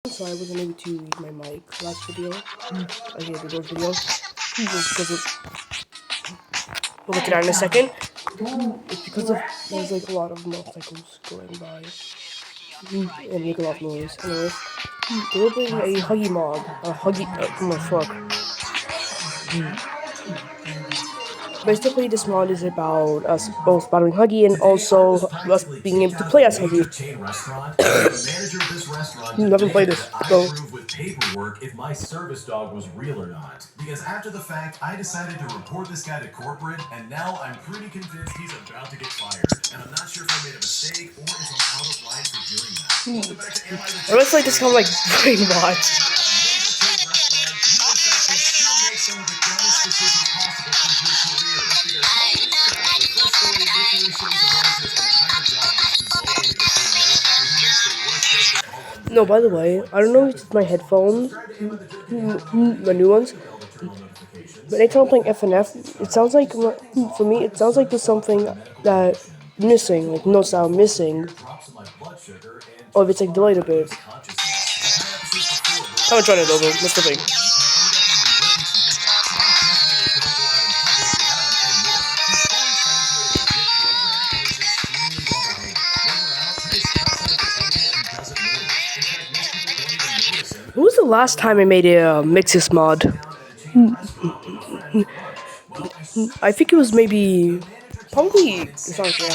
Sorry, I wasn't able to use my mic last video. I hated those videos. Just because we'll get to that in a second. It's because of there's like a lot of motorcycles going by and make a lot of noise. Anyways, they were playing a Huggy mod. A Huggy. Oh my fuck. Basically, this mod is about us both battling Huggy and also us being able to play as Huggy. You haven't played this, so. With paperwork if my service dog was real or not. Because after the fact, I decided to report this guy to corporate, and now I'm pretty convinced he's about to get fired. And I'm not sure if I made a mistake or if I'm out of line for doing that. I was like this kind of like brainwashed. No, by the way, I don't know if it's my headphones, my new ones, but anytime I'm playing FNF, it sounds like, for me, it sounds like there's something that missing, like no sound missing, or if it's like delayed a bit. I haven't tried it over, that's the thing. When was the last time I made a Mixus mod? I think it was maybe, probably, it's not sure.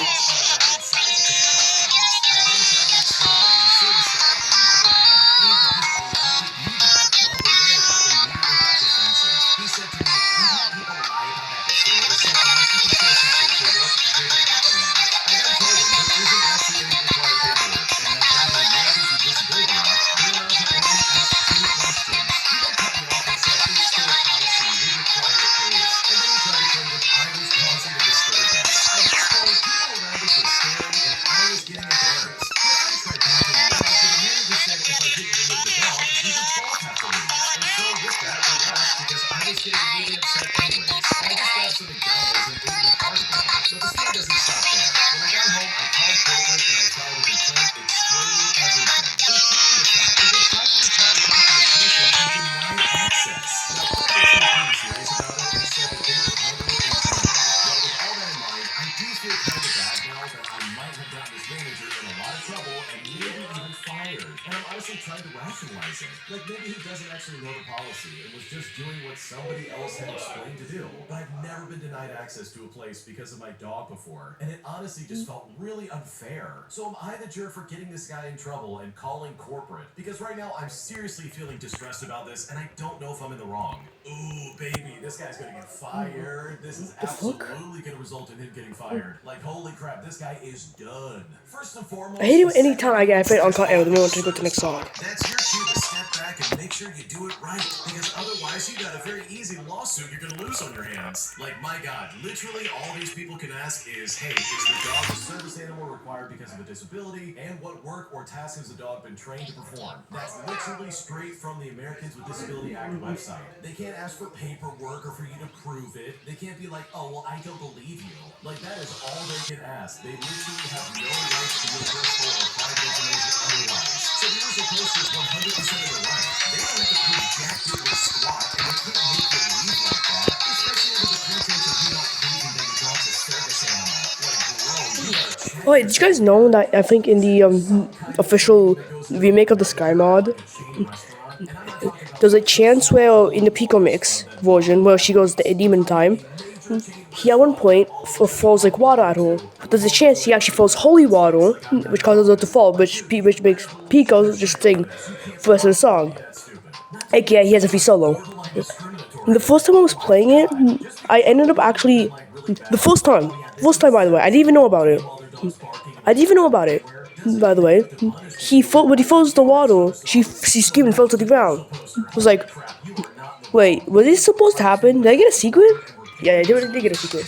Tried to rationalize it. Like maybe he doesn't actually know the policy and was just doing what somebody else had explained to do. But I've never been denied access to a place because of my dog before, and it honestly just felt really unfair. So am I the jerk for getting this guy in trouble and calling corporate? Because right now I'm seriously feeling distressed about this, and I don't know if I'm in the wrong. Ooh, baby, this guy's gonna get fired. This is absolutely gonna result in him getting fired. Like, holy crap, this guy is done. First and foremost, I hate it anytime I get uncut arrow, then we want to go to the next song. That's your cue to step back and make sure you do it right, because otherwise you got a very easy lawsuit you're gonna lose on your hands. Like, my God, literally all these people can ask is, hey, is the dog a service animal required because of a disability, and what work or task has the dog been trained to perform? That's literally straight from the Americans with Disability Act website. They can't ask for paperwork or for you to prove it. They can't be like, oh, well, I don't believe you. Like, that is all they can ask. They literally have no rights to your personal or private information otherwise. So yours are posted 100% of the right. They don't have to prove jack diddly squat, and they couldn't make you leave like that, especially under the pretense of you not proving that your dog's a service animal. Like, bro, you gotta check. Wait, did you guys know that I think in the official remake of the Sky mod, there's a chance where in the Pico Mix version where she goes the demon time, he at one point falls like water at her. But there's a chance he actually falls holy water, which causes her to fall, which makes Pico just sing for the rest of the song. AKA he has a free solo. And the first time I was playing it, I ended up actually the first time by the way, I didn't even know about it. By the way, when he falls the water, she screamed and fell to the ground. I was like, wait, was this supposed to happen? Did I get a secret? Yeah, I did get a secret.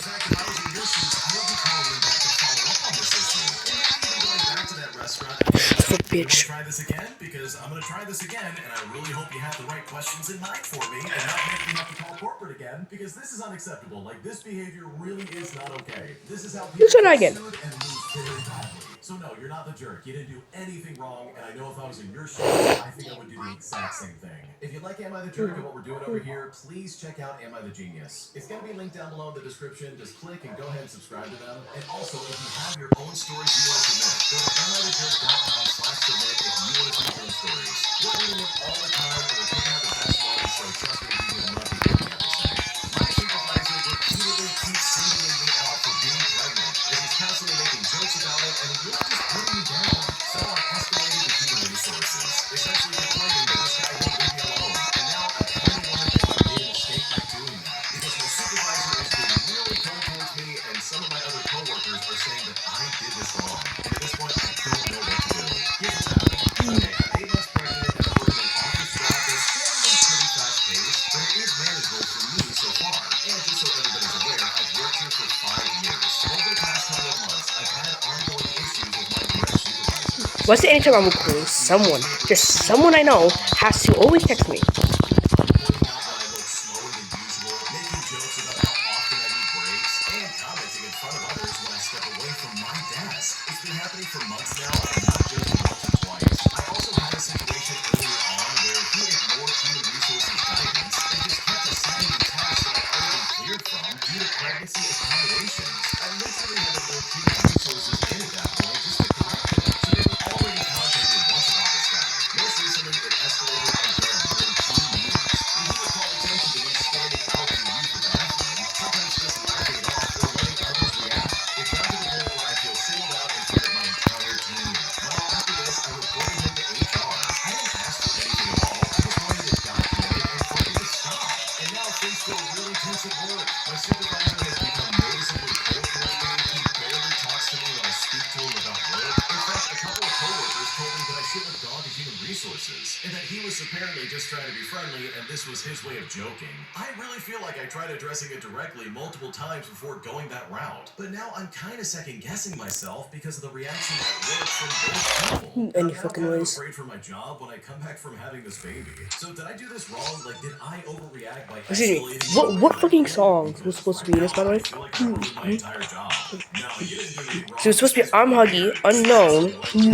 of a You wanna bitch. try this again? Because I'm gonna try this again, and I really hope you have the right questions in mind for me, and not make me have to call corporate again, because this is unacceptable. Like, this behavior really is not okay. This is how people Let's try that get again. sued and lose very badly. So no, you're not the jerk. You didn't do anything wrong, and I know if I was in your shoes, I think I would do the exact same thing. If you like Am I the Jerk and what we're doing over here, please check out Am I the Genius. It's gonna be linked down below in the description. Just click and go ahead and subscribe to them. And also, if you have your own stories you want to submit, go to amithejerk.com/submit if you want to submit your own stories. We're reading them all the time, and we're picking out the best ones, so trust me, you will not be what you have to say. My supervisor repeatedly keeps singling me out for being pregnant, and he's constantly making jokes about it, and he's really just putting me down. So I escalated to human resources, essentially confirming that this guy won't leave me alone. And now I kind of wonder if I made a mistake by doing that, because my supervisor is being really cold towards me, and some of my other coworkers are saying that I did this wrong. And at this point, I don't know what to do. Here's what's happening. Okay, I'm 8 months pregnant, and I'm working an office job that's generally pretty fast paced, but it is manageable for me so far. And just so everybody's aware, I've worked here for 5 years. Over the past couple of months, I've had ongoing issues with my direct supervisor. What's the anytime I'm recording? Someone, just someone I know, has to always text me. Pointing out that I look slower than usual, making jokes about how often I need breaks, and commenting in front of others when I step away from my desk. It's been happening for months now, and not just once or twice. I also had a situation earlier on where he ignored human resources guidance and just kept assigning me tasks that I'd already been cleared from due to pregnancy accommodations. I literally had to bring human resources in at that point just to correct it. So they were already contacted once about this guy. Most recently, it escalated again during team meetings. And he would call attention to me standing out to use the bathroom, sometimes just laughing it off or letting others react. It's got to the point where I feel singled out in front of my entire team. Well, after this, I reported him to HR. I didn't ask for anything at all. I just wanted it documented and for him to stop. And now things feel really tense at work. My supervisor has become noticeably cold towards me. He barely talks to me when I speak to him about work. In fact, a couple of coworkers told me that I shouldn't have gone to human resources, and that he was apparently just trying to be friendly, and this was his way of joking. I really feel like I tried addressing it directly multiple times before going that route, but now I'm kind of second guessing myself because of the reaction at work from both people. Any I'm now fucking kind of ways. afraid for my job when I come back from having this baby. So did I do this wrong? Like, did I overreact by Excuse me, escalating? what fucking song was supposed to be this, by the way? I feel like I ruined my entire job. No, you didn't do anything wrong. So it's supposed to be I'm Huggy, Unknown,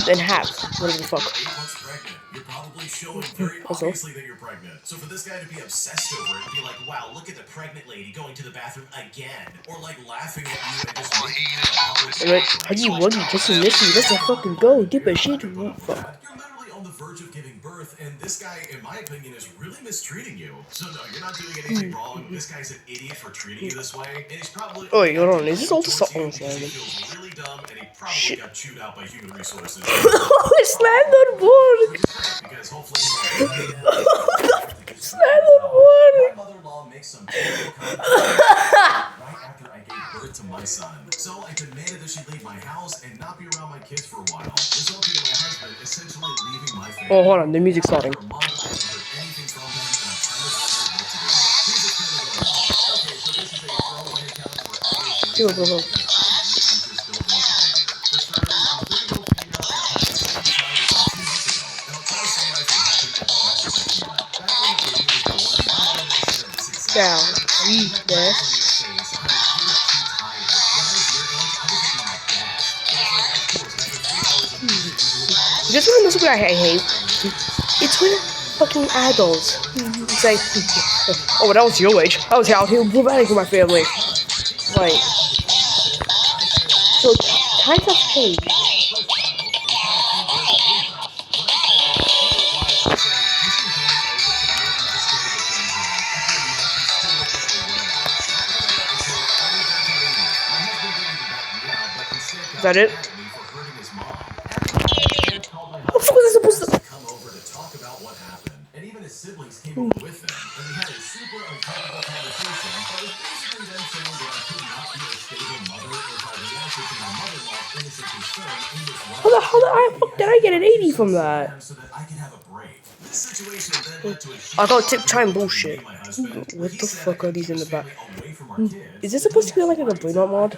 and Hap. Whatever the fuck. You're 8 months pregnant. You're probably showing very Also, obviously that you're pregnant. So for this guy to be obsessed over it and be like, wow, look at the pregnant lady going to the bathroom again. Or like laughing at you and just making it a public alright, Huggy Wuggy, kissing Missy, let's fucking go, dip a shit. Fuck. You're literally on the verge of giving birth, and this guy, in my opinion, is really mistreating you. So no, you're not doing anything wrong. This guy's an idiot for treating you this way, and he's probably Oh wait, hold on, is this all the song? because he feels really dumb, and he probably got chewed out by human resources. It's land on board! Because hopefully It's land on board! my mother-in-law makes some right after I gave birth to my son. So I demanded that she leave my house and not be around my kids for a while, resulting in my husband essentially leaving my family. Oh, hold on, the music's starting. For a month, I haven't heard anything from him, and I'm kind of wondering what to do. Here's what's kind of going on. Okay, so this is a throwaway account for obvious Go, go, reasons, go. because I really just don't want to be here. For starters, I'm a big old female, and I had a second child about 2 months ago, and I'll try to summarize what happened as best as I can. Back when the baby was born, my mother-in-law said this exact Down. words. There. Just one of those I hate. It's when fucking adults say, "Oh, when I was your age, I was out here providing for my family." Like, so times have changed. Is that it? What the fuck was I supposed to? Come over to talk about what happened, and even his siblings came over with them, and we had a super uncomfortable conversation that was basically them saying that I could not be a stable mother if I reacted to my mother-in-law's innocent concern in this way. How the fuck did I get an 80 from that? So that I could have a break. This situation then led to a I thought tip time bullshit. my husband. What the fuck are these in the back? Away from our kids. Is this supposed to be like a brain mod?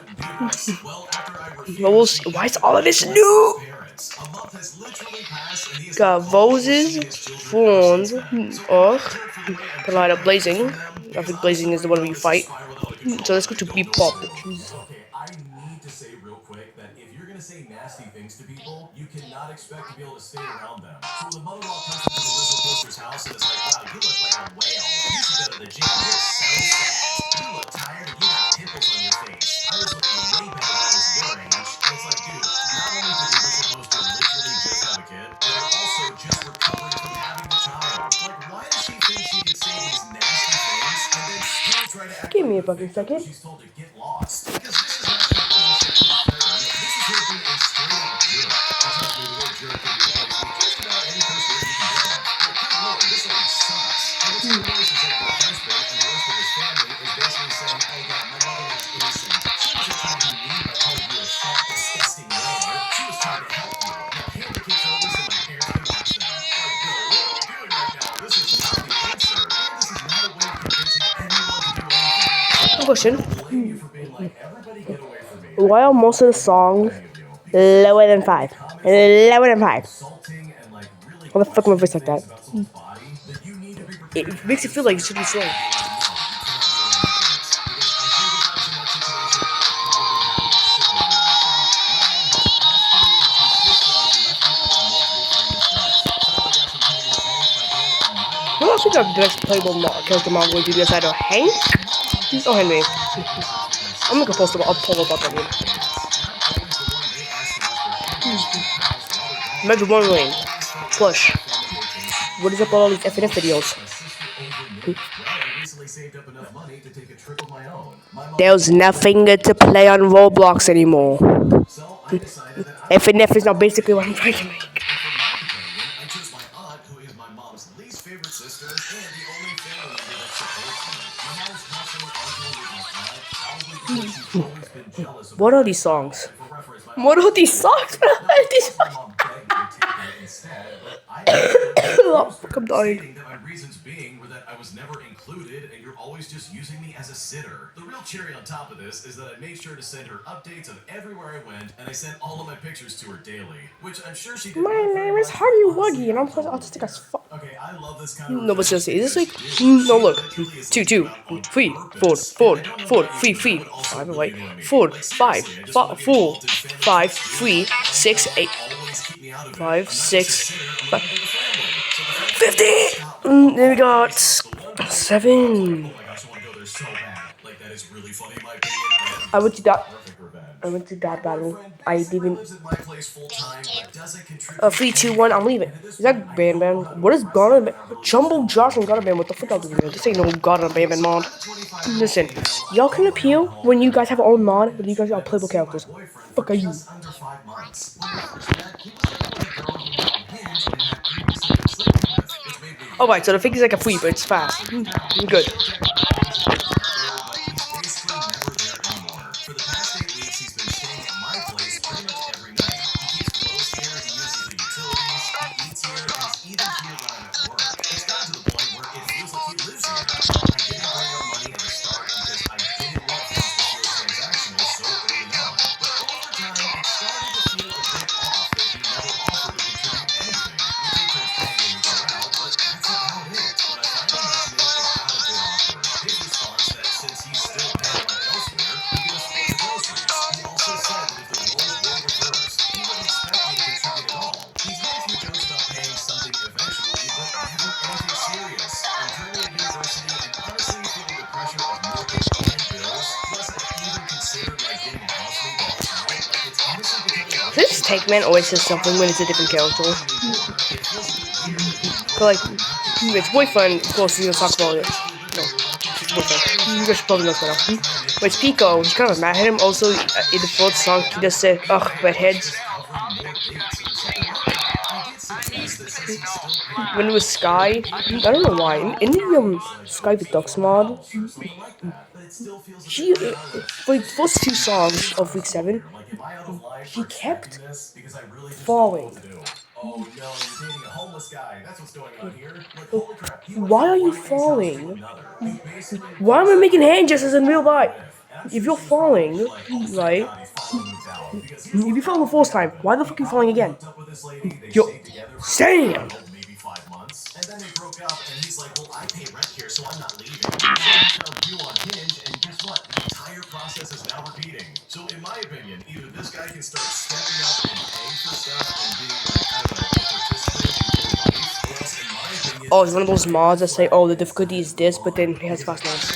Well, after I refused Well, we'll see. Why is all of this new? parent, minutes. A month has literally passed, and he has Got not called or seen Voses, his children ever Fawns, since then. So Ugh, I'm told for the way I'm the line keeping of my distance Blazing. from them, I because think honestly, Blazing is the right one now, where you it's a fight. spiral out of So control, let's and go I to don't Be know what Pop. to do. Okay, I need to say real quick that if you're gonna say nasty things to people, you cannot expect to be able to stay around them. So when the mother-in-law comes up to the Rizzle Toaster's house and is like, wow, you look like a whale. You should go to the gym. You're so fat. You look tired and you got pimples on your face. I was looking way better when I was your age. And it's like, dude, not only did the Rizzle Toaster literally just have a kid, but they're also just recovering from having the child. Like, why does she think she can say these nasty things and then still try to act Give like me a the fucking victim when second. she's told to get lost? Because this is not condoning the sexual predator. This is her being a straight-up jerk. And trust me, the word jerk can be replaced with just about any curse word you can think of. Like, good lord, this lady sucks. And what's even worse is that your husband and the rest of his family is basically saying, oh yeah, my mother-in-law's innocent. She wasn't trying to be mean by calling you a fat, disgusting whale. She was trying to help you. Now hand the kids over so my parents can watch them. Like, Bill, what are we doing right now? This is not the answer. And this is not a way of convincing anyone to do anything. So, I Question. don't blame you for being like, everybody get away from me. Why are most of the songs lower than 5? Lower than 5. Insulting and like really Why the fuck my questioning voice like things that? about someone's body that you need to be prepared to It have makes it this feel like it child should be back slow. and be like, no, you cannot be around my kids. Because I think if I was in that situation, I would probably have a similar reaction. My mom has pastfully and consistently left me out of multiple family friends. Some I got from playing with Hank by going on my Who else we got the mother-in-law's next playable character model going to be aside of Hank? my mom just Oh, doesn't Henry. seem to take any risks with my I'm sister gonna post or a my poll about that other game. kids. And I'm always the one they ask to watch their animals in the house while they're gone. Measure one I've lane. always felt like I Plush. had a family vacation. What is up with And all now these I'm FNF also videos? stuck with my sister over me. Well, I recently saved up enough money to take a trip of my own. My mom There's already nothing told me to that play on she was Roblox going to anymore. pay for it. So I decided that I would take FNF is my not own basically what I'm vacation trying to with them. make. And for my companion, I chose my aunt, who is my mom's least favorite sister and the only family member that supports me. My mom is constantly arguing with my aunt, probably because she's always been jealous of my What are these lifestyle. songs? And for reference, my What aunt are is these 60 years songs? old. Now, of These course, my songs. mom begged me to take her instead, but I absolutely Oh, refused fuck, her, I'm dying. stating that my reasons being were that I was never included and you're always just using me as a sitter. The real cherry on top of this is that I made sure to send her updates of everywhere I went, and I sent all of my pictures to her daily, which I'm sure she didn't My like very name is much, but Huggy honestly, Wuggy, and I I'm totally autistic didn't as care. fuck. Okay, I love this kind of No, but revenge seriously, is this because, like dude, no she look literally is two leaving you two out on three four purpose. And four I don't know four about three you, but that three would also five really wait annoy me. four Like, five seriously, I just want to be four involved in family five trips too, three but why do you six gotta eight always keep me out of it? five I'm not just a six sitter, I'm a five member of the family. So the fact that she 50. won't stop me on Then we all three got songs, the one place where I was like, oh 7. my gosh, I want to go there so bad. Like, that is really funny in my opinion, and I think I this went is to the that. perfect revenge. I went to My that battle. boyfriend I basically didn't. lives at my place full time, but doesn't contribute 3, 2, 1. I'm anything. leaving. And at this Is point, that I Band don't know Band? how to What is impress him, Ghana? and I really just Jumbo don't want Josh to. and Ghana Band? What the fuck Here's y'all what's doing gonna here? be This ain't no wild. Ghana Okay, Band so mod. I'm a 25-year-old Listen, female. I y'all own can my own appeal home, when and you I guys have your have own a mod, but you mortgage. guys And are I've been playable seeing my characters. boyfriend for Fuck are you? just under 5 months. When we first met, he was like the girl he met on Hinge and had previously been sleeping with, which made me very Alright, so the thing is like a uncomfortable free, but and it's wanted to fast. bring it down. He's Good. still checking my Hinge accounts out there, but he's basically never there anymore. For the past 8 weeks, he's been staying at my place pretty much every night. He keeps clothes here, he uses the utilities, he eats here, and he's even here when I'm at work. It's gotten to the point where it feels like he lives here. Now, I didn't bring up money at the start because I didn't want things to feel transactional so early on. But over time, it started to feel a bit off that he never offered to contribute anything. We take turns paying when we go out, but that's about it. When I finally mentioned it, it got a bit awkward. His response that since he's still paying rent elsewhere, we could just split the groceries. He also said that if the roles were reversed, he wouldn't expect me to contribute at all. He's made a few jokes about paying something eventually, but never anything serious. I'm currently at university and honestly feeling the pressure of mortgage and bills. Plus, I've even considered like getting a housemate to help out. Like, it's honestly becoming way This too Take much. Man always So says I'm something not when it's a sure different which character. option to lean toward. It feels a bit weird that he knows Like, that I'm not its exactly boyfriend, of rich, course, he's but gonna talk still about it. basically No, living without it's control. boyfriend. And he's You not guys should probably wrong. know that I'm now. trying to make But it's money off Pico. him, He's but kind it's of mad at not him. Also, working out. in the So fourth song, he I'm just said, wondering ugh, if red it was heads. just covering more dates or something like that. I did suggest that since he's still paying When it rent was elsewhere, Sky, maybe I he don't could know help why. out on In other the things, like Sky maybe Vidox form a mod, house or something like that. But it still feels a bit he unbalanced. for the So first two seriously, what songs is of our week goal 7, here? Like, am I out of line he for kept expecting this? Because I really just don't know what falling. to do. Oh no, you're dating a homeless guy. That's what's going on here. Like, holy crap, he went Why from are you one lady's house to falling? another. He basically Why am lives I making out hand where gestures he's in real already life? with. And if you're falling, right? If you fell the first time, why the fuck are you falling again? Yo, Sam! Maybe 5 months, and then they broke up, and he's like, "Well, I pay rent here, so I'm not leaving." So he found you on Hinge, and guess what? The entire process is now repeating. So, in my opinion, either this guy can start stepping up and paying for stuff and being like, I don't know, a participant in your life, or else, in my opinion, Oh, it's one of those mods that say, oh, the difficulty is this, but then it has fast mods.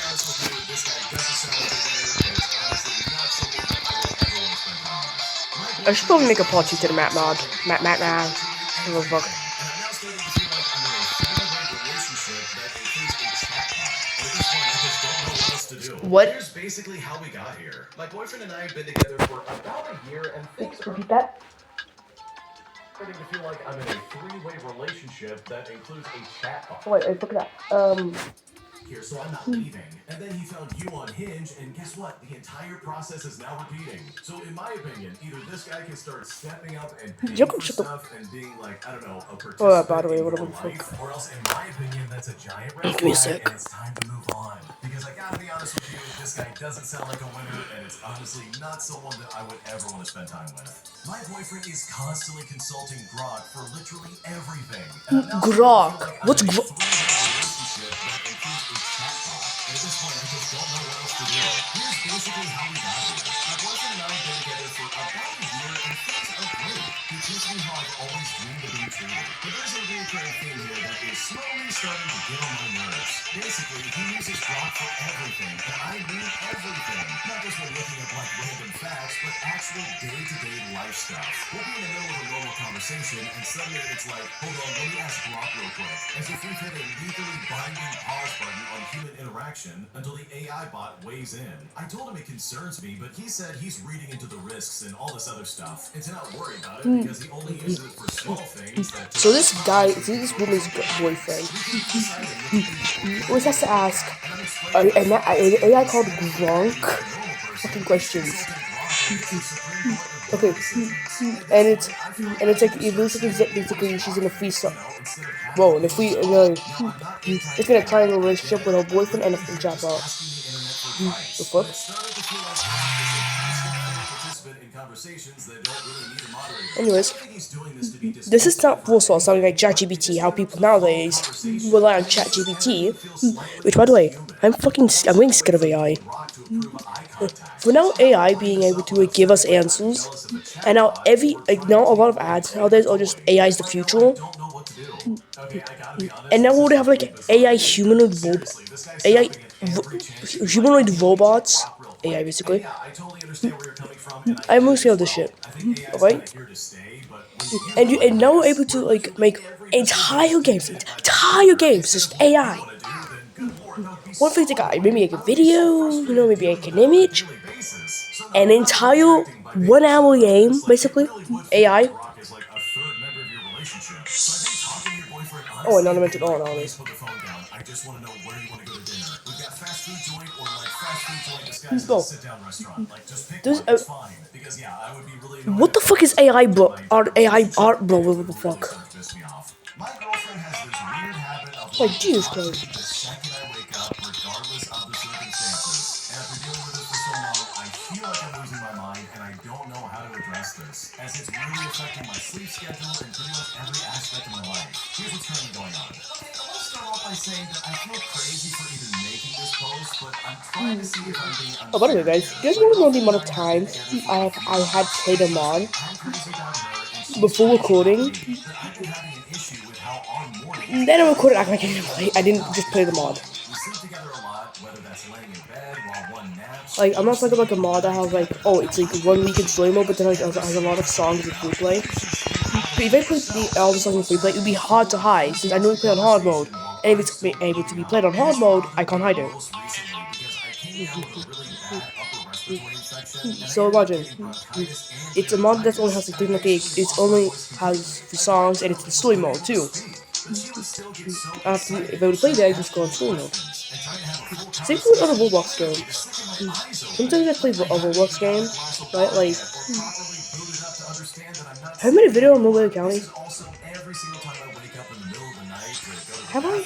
I should probably make a part 2 to the map mod. Map mod. Oh, fuck. What? Here's basically how we got here. My boyfriend and I have been together for about a year, and things are Repeat that? starting to feel like I'm in a three-way relationship that includes a chat box. Wait, look at that. Here, so I'm not leaving. And then he found you on Hinge, and guess what? The entire process is now repeating. So, in my opinion, either this guy can start stepping up and paying for stuff and being like, I don't know, a participant by the way, in what your the fuck? life, or else, in my opinion, that's a giant red Give me a flag, sec. and it's time to move on. Because I gotta be honest with you, this guy doesn't sound like a winner, and it's honestly not someone that I would ever want to spend time with. My boyfriend is constantly consulting Grok for literally everything. And I'm now Grok? starting to feel like I'm What's in a Grok? three-way relationship that includes a chatbot. And at this point, I just don't know what else to do. Here's basically how we got here. My boyfriend and I have been together for about a year, and things are great. He teaches me how I've always dreamed of being treated. But there's a recurring theme here that is slowly starting to get on my nerves. Basically, he uses Grok for everything, and I mean everything. Not just when looking up like random facts, but actual day-to-day life stuff. We'll be in the middle of a normal conversation, and suddenly it's like, hold on, let me ask Grok real quick. As if we've hit a legally binding pause button on human interaction until the AI bot weighs in. I told him it concerns me, but he said he's reading into the risks and all this other stuff, and to not worry about it because he only uses it for small things that So this woman's boyfriend, always has to ask an AI called Gronk fucking questions. Okay, and it's like it looks like basically she's in a free stuff. Whoa, and it's gonna triangle relationship with her boyfriend and a chatbot. The fuck? Anyways, this is not also something like ChatGPT. How people nowadays rely on ChatGPT, which, by the way, I'm getting scared of AI. For now, AI being able to give us answers, and now now a lot of ads nowadays are just AI is the future. And now we have like AI humanoid robots, AI basically. I'm mostly of this shit, right? And now we're able to like make entire games, just AI. One thing like maybe make a video, maybe make an image, an entire 1 hour game, basically, AI. Oh, and not to mention all this. Go. What the fuck is AI art, bro? What the fuck? Like, Jesus Christ. As it's really affecting my sleep schedule and pretty much every aspect of my life. Here's what's currently going on. Let's start off by saying that I feel crazy for even making this post, but I'm trying to see if I'm being unfair. Oh, by the way, guys, you guys want to know the amount of times I had played a mod before recording? Then I recorded acting like I didn't play. I didn't just play the mod. Like, I'm not talking about the mod that has like, oh, it's like 1 week in story mode, but then like has a lot of songs in free play. But if I put all the songs in free play, it would be hard to hide since I know we play on hard mode. And if it's able to be played on hard mode, I can't hide it. So imagine, it's a mod that only has like it only has the songs and it's in story mode too. If I would play that, I just go on story mode. Same thing with other Roblox games. Sometimes I play a Roblox game, right? Like, have I made a video on mobile counties? Have I?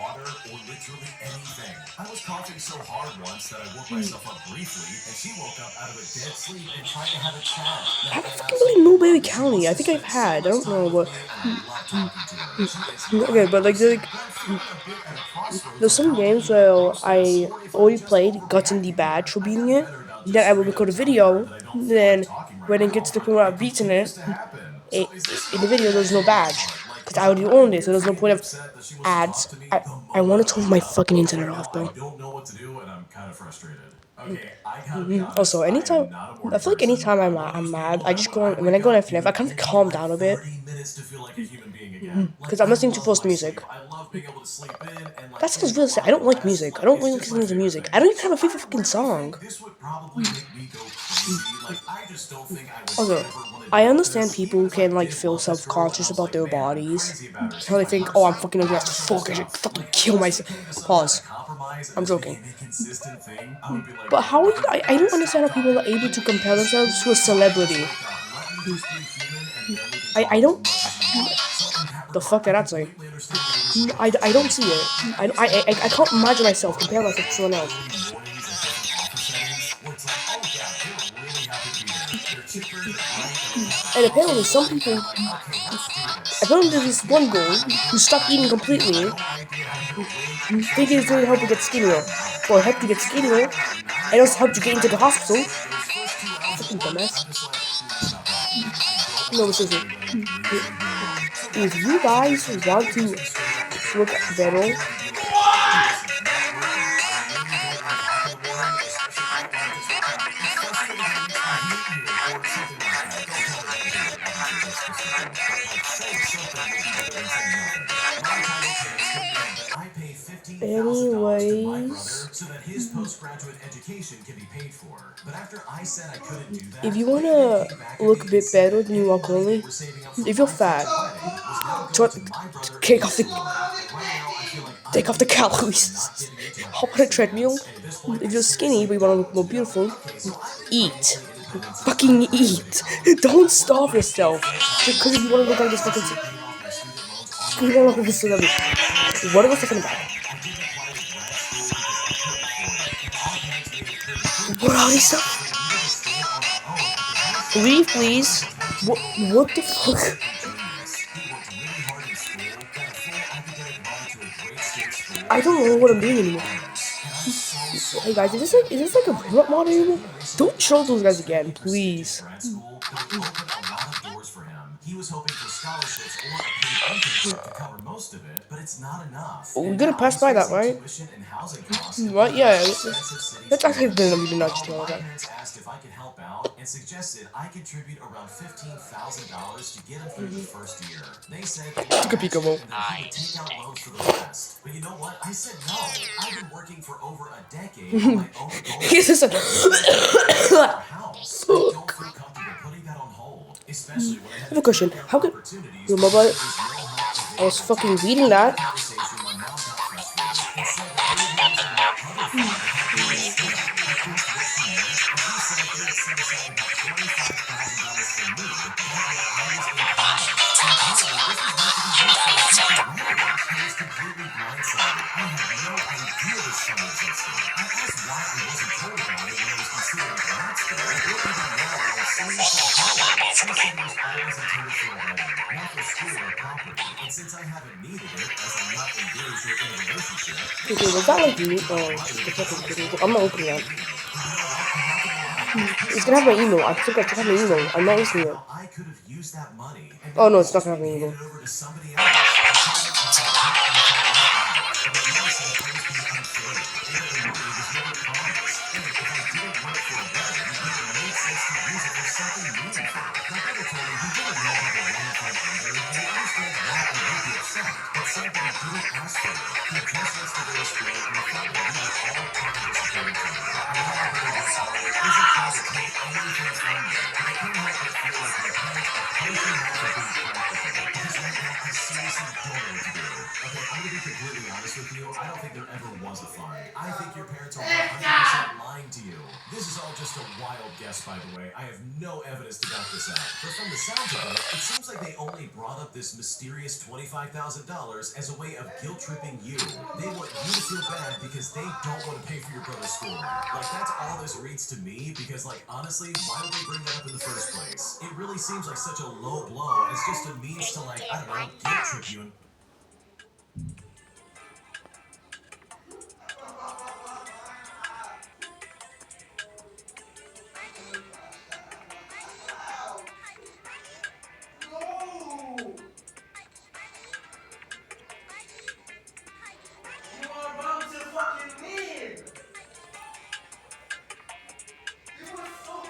water, or literally anything. I was coughing so hard once that I woke myself up briefly, and she woke up out of a dead sleep and tried to have a chat. I Now, haven't I fucking really absolutely Newberry love this County. I woman's think I've spent so had. I much don't time know with what. me, and I love talking to her. She is Okay, but like 90%, but I'm feeling a bit at a crossroads there's on some how to games keep it a where process, I or if I'm already just played, gotten the overreacting here. badge for I've beating gotten it. better about just Then I will straight up record a telling her video. that I don't feel like Then talking right when it gets now, to the but point where it I've beaten continues it, to happen. So it is this an in the video there's no overreaction on my badge part? Like, because is I it already really owned it, so weird there's for no me to point be of upset that she wants to talk ads. to me? I want to turn my Yeah, fucking but internet right off, now I bro. don't know what to do, and I'm kind of frustrated. Okay, I gotta be Also, honest. I am anytime not a I morning feel like person. anytime I'm one of I'm those mad, people I that just when go I on, when I wake go on up, FNF, I it'll kind of take me calm like down a bit 30 minutes to feel like a human being again. Like, because I'm I listening to love forced my music. sleep. I love being able to sleep in and That like sounds getting real sad. I don't quality like rest. music. I Like, don't it's really just my listen to favorite music. thing. I don't even So have a I favorite fucking really song. think this would probably make me go crazy. Like, I just don't think I would Also, ever want to I deal with understand this, even people if I can like did feel love this girl and I self-conscious was about like, their man, I'm bodies. crazy about her. How She's they my think, oh, I'm person. fucking But ugly, I I have to just fuck, messed I should up. fucking Like, kill unless it myself. came to something like a Pause. compromise I'm as being joking. an inconsistent thing, I would be like, But man, how are you? okay, I don't guys, understand stop how people talking. are able to compare Please. themselves to a It's fine. I just celebrity. woke up. Let me just be human, and then we can I talk as don't. much as you want. So, in that The regard, fuck I did that say? completely understand what it is you're I going don't through. see it. But I can't imagine myself compare myself to like someone else. early mornings at different office settings where it's like, oh yeah, they're really happy to be there. They're chipper, they're bright, and they have that And coffee apparently, in the some morning, and people. you're like, okay, let's do this. Apparently, And there's then this you get one up girl and you who get stopped eating ready, and you have completely, no idea how you're gonna wake thinking into it's gonna your help you get hours. skinnier, I'm not. or I help you can get get up skinnier, at like 9 and also o'clock helped in you the get into the morning, hospital. but those first 2 hours of Fucking work, dumbass. I'm just like, please stop talking to me. I don't want No, to but talk to seriously, anybody. Please leave me alone. So if guys, you I was guys thinking I want would just to be straight up with her look and talk to better, her and be like, hey, listen, not working. I really don't want to talk in the morning, especially right when I just woke up. It's frustrating that it makes me hate you or something like that. Don't tell her that you hate her, obviously that's just a joke. But like saying something will be better than saying nothing. Long time no taste, but I pay $15,000 to my brother anyways, so that his postgraduate education can be paid for. But after I said I couldn't do if that, you they then wanna came back at look a me and bit said better that than you any are money they currently, were saving up for if you're my fat, future wedding was now going try, to my brother and take his off the schooling. Right now, I feel like I'm take off the being punished for calories. not getting into my Hop on a fantasy treadmill. dance, and at this point, If I you're skinny seriously but you wanna don't know look what more to do. beautiful, Okay, so I've been eat. financially independent since I Fucking graduated eat. college. Don't I've worked starve almost a yourself. full-time Just because job you for wanna look like this years, fucking. paying off my student loans on You my wanna look like own. a celebrity. But like What are since those I stuff in the said back? no, I didn't apply to grad school because I couldn't afford it. And our parents made it pretty clear What from the are these jump that stuff? we needed to stand on our own at the high school. Leave, Now, I please. was a 22 What? year old What guy the who was fuck? simply a genius. He worked really hard in school, got a full academic run to a great state school, I and don't know what I'm graduated doing with anymore. honors. And I'm so Hey guys, proud of him. is this The like a funny bring up part mod was that anymore? he recently Don't applied show to those a guys extremely again, prestigious please. grad school that would open a lot of doors for him. He was hoping for scholarships or a paid internship to cover most of it, but it's not enough. Oh, we And gotta now pass he's by that, facing right? tuition and housing costs in one What? of the most Yeah. expensive cities Let's in actually the then nation. we did not just Well, tell my that. parents asked if I could help out and suggested I contribute around $15,000 to get him through the first year. They said they would Pika match it Pikabo. and then he would take out loans for the rest. But you know what? I said no. I've been working for over a decade on my own Yes, goals. it's a. And I'm trying to pay off our house. I don't feel comfortable putting that on hold, especially when I I had have a the question. career How could opportunities remember? because there was no help I was available to fucking me. reading In the that. conversation, my mom got frustrated and said that they would be using my other fund to help me instead. I asked what she meant, and she said they had set aside about $25,000 for me back when I was in college. And apparently, this was meant to be used for a future wedding. I was completely blindsided. I had no idea this fund existed. I asked why I wasn't told about it when I was considering grad school, or even now when I'm saving for a home. She said it was always intended for a wedding, not for school or property. And since I haven't needed it, as I'm not engaged or in a relationship, they Okay, was decided that to like keep me? it for my Oh, money the until fucking it's kidding. more I'm not convenient opening for that. me. And you know what? I'm not gonna lie, it It's pissed gonna me have my off. email. I Like, think it's I gonna have my just email. don't I'm not get listening yet. how I could have used that money, and Oh now no, it's it's not just gonna have being my handed email. over to somebody else. I told her I got hurt and I felt left out, but my mom said I was being unfair and that the money was never promised. And if I didn't want it for a wedding, then it made sense to use it for something meaningful. My brother told me he didn't know about the wedding fund either, and he understands why I would be upset, but said that he didn't ask for it. He just wants to go to school, and he thought that we would all try to support each other. I know my brother works hard, isn't trying to take anything from me, but I can't help but feel like my parents are punishing him for being practical. Because right now, I seriously don't know what to do. Okay, I'm gonna be be completely honest with you, I don't think there ever was a fund. I think your parents are 100% lying to you. This is all just a wild guess, by the way. I have no evidence to back this up. But from the sounds of it, it seems like they only brought up this mysterious $25,000 as a way of guilt tripping you. They want you to feel bad because they don't want to pay for your brother's school. Like, that's all this reads to me because, like, honestly, why would they bring that up in the first place? It really seems like such a low blow as just a means to, like, I don't know, guilt trip you and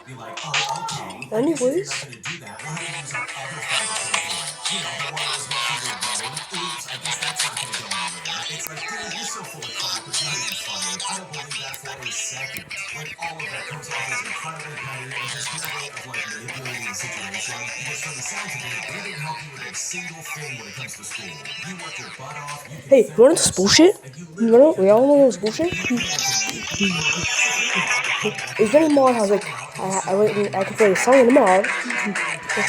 be like, oh, okay, I guess if you're not Anyways, going to do that, we'll have to use our other fund to pay for it. You know, the one that was meant for your wedding. Oops, I guess that's not going to go anywhere. It's like, dude, you're so full of crap, it's not even funny. I don't believe that for a second. Like, all of that comes off as incredibly petty and just your way of, like, manipulating the situation. Because from the sounds of it, they didn't help you with a single thing when it comes to school. You worked your butt off, you can hey, you fend want for to this yourself, bullshit? and you You literally know, we had all done know this bullshit. everything you could to make me feel extremely bad to come back and Is there try any to mod? I was latch like, on out because I see, went I and I wanted can play a to song in the mod,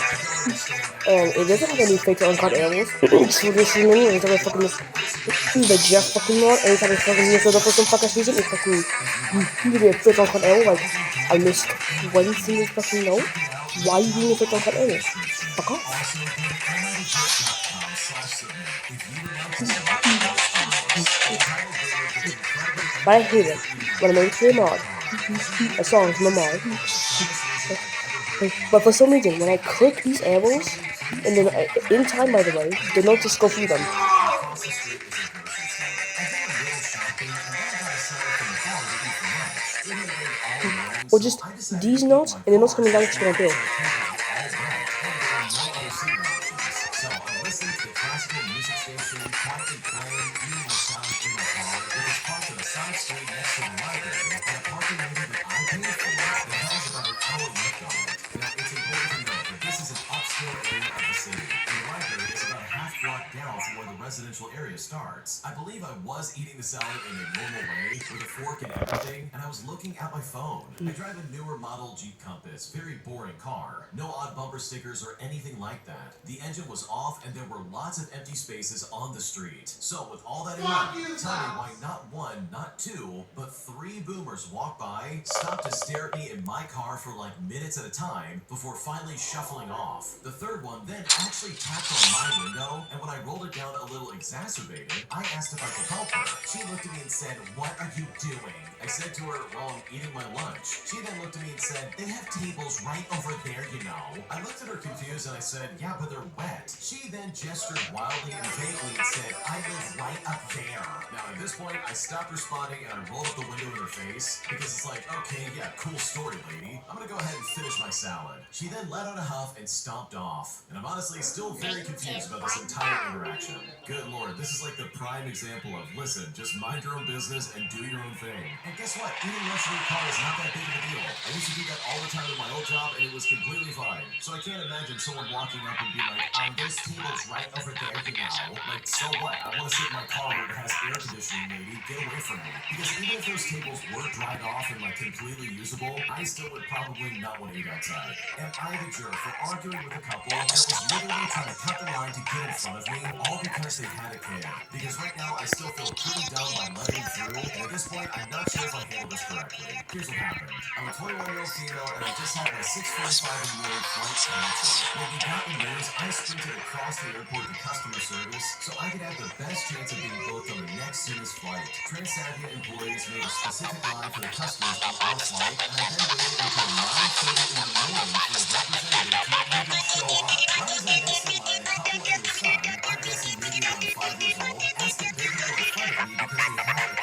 I don't understand that and because it this doesn't is have just any something fake or that uncut just animals. really So shouldn't this is happen. me. And It's like you know fucking what? this. I accidentally just The made Jeff such a fucking mod. mess. Anytime I And fucking so use it for just some know fucking that reason, it's fucking if you like give any me of a this fake stuff, uncut animal. Like probably go I ahead missed and one like single fucking note. check it out. Why It'll you giving me probably a fake link uncut in the animal? description. Fuck off. Also, go to almightyjoke.com/submit if you would like to submit your ghost stories. The entitled boomer gets incredibly But I angry at hate you it for eating a when I make it trash to a can in your mod. car, as he A literally song from a based it mod. over the dumbest reason I've ever heard in my But for some life. reason, when I Check it out. click these arrows, Somebody please and tell then me I'm in not time, by the crazy. way, I the just notes got just off go of through work them. today, and across the street is a grocery store. I did a little shopping, and then I got a sign up from the bar to eat for lunch. It had rained all morning, Or so just I decided these to eat in notes, my and the notes car coming down since just the gonna appear. outside tables were all wet, and there were no other seating options. So I'm listening to the classical music station, quietly playing, eating my salad in my car, which is parked on a side street next to the library, and a parking meter that I paid for that has about an hour left on it. Now, it's important to note that this is an upscale area of the city, and the library is about a half block down from where the residential area starts. I believe I was eating the salad in a normal way, with a fork and everything, and I was looking at my phone. I drive a newer model Jeep Compass, very boring car. No odd bumper stickers or anything like that. The engine was off, and there were lots of empty spaces on the street. So, with all that in mind, tell me why not one, not two, but three boomers walked by, stopped to stare at me in my car for like minutes at a time, before finally shuffling off. The third one then actually tapped on my window, and when I rolled it down a little exacerbated, I asked if I could help her. She looked at me and said, "What are you doing?" I said to her, "Well, I'm eating my lunch." She then looked at me and said, "They have tables right over there, you know." I looked at her confused and I said, "Yeah, but they're wet." She then gestured wildly and vaguely and said, "I live right up there." Now, at this point, I stopped responding and I rolled up the window in her face because it's like, okay, yeah, cool story, lady. I'm gonna go ahead and finish my salad. She then let out a huff and stomped off. And I'm honestly still very confused about this entire interaction. Good lord, this is like the prime example of, listen, just mind your own business and do your own thing. And guess what? Eating lunch in your car is not that big of a deal. I used to do that all the time in my old job and it was completely fine. So I can't imagine someone walking up and being like, there's tables right over there, you know. Like, so what? I want to sit in my car where it has air conditioning, lady. Get away from me. Because even if those tables were dried off and like completely usable, I still would probably not want to eat outside. Am I the jerk for arguing with a couple that was literally trying to cut the line to get in front of me, all because they had a kid? Because right now I still feel pretty dumb by letting him through, and at this point I'm not sure if I handled this correctly. Here's what happened. I'm a 21-year-old female and I just had my 6:45 in the morning flight canceled. When we got the news, I sprinted across the airport to customer service so I could have the best chance of being booked on the next soonest flight. Transavia employees made a specific line for the customers on our flight, and I then waited until 9:30 in the morning for a representative to even show up. Right as I next in line, a couple and their son, I'm guessing maybe around 5 years old, asked if they could go in front of me because they had a kid.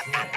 Now, I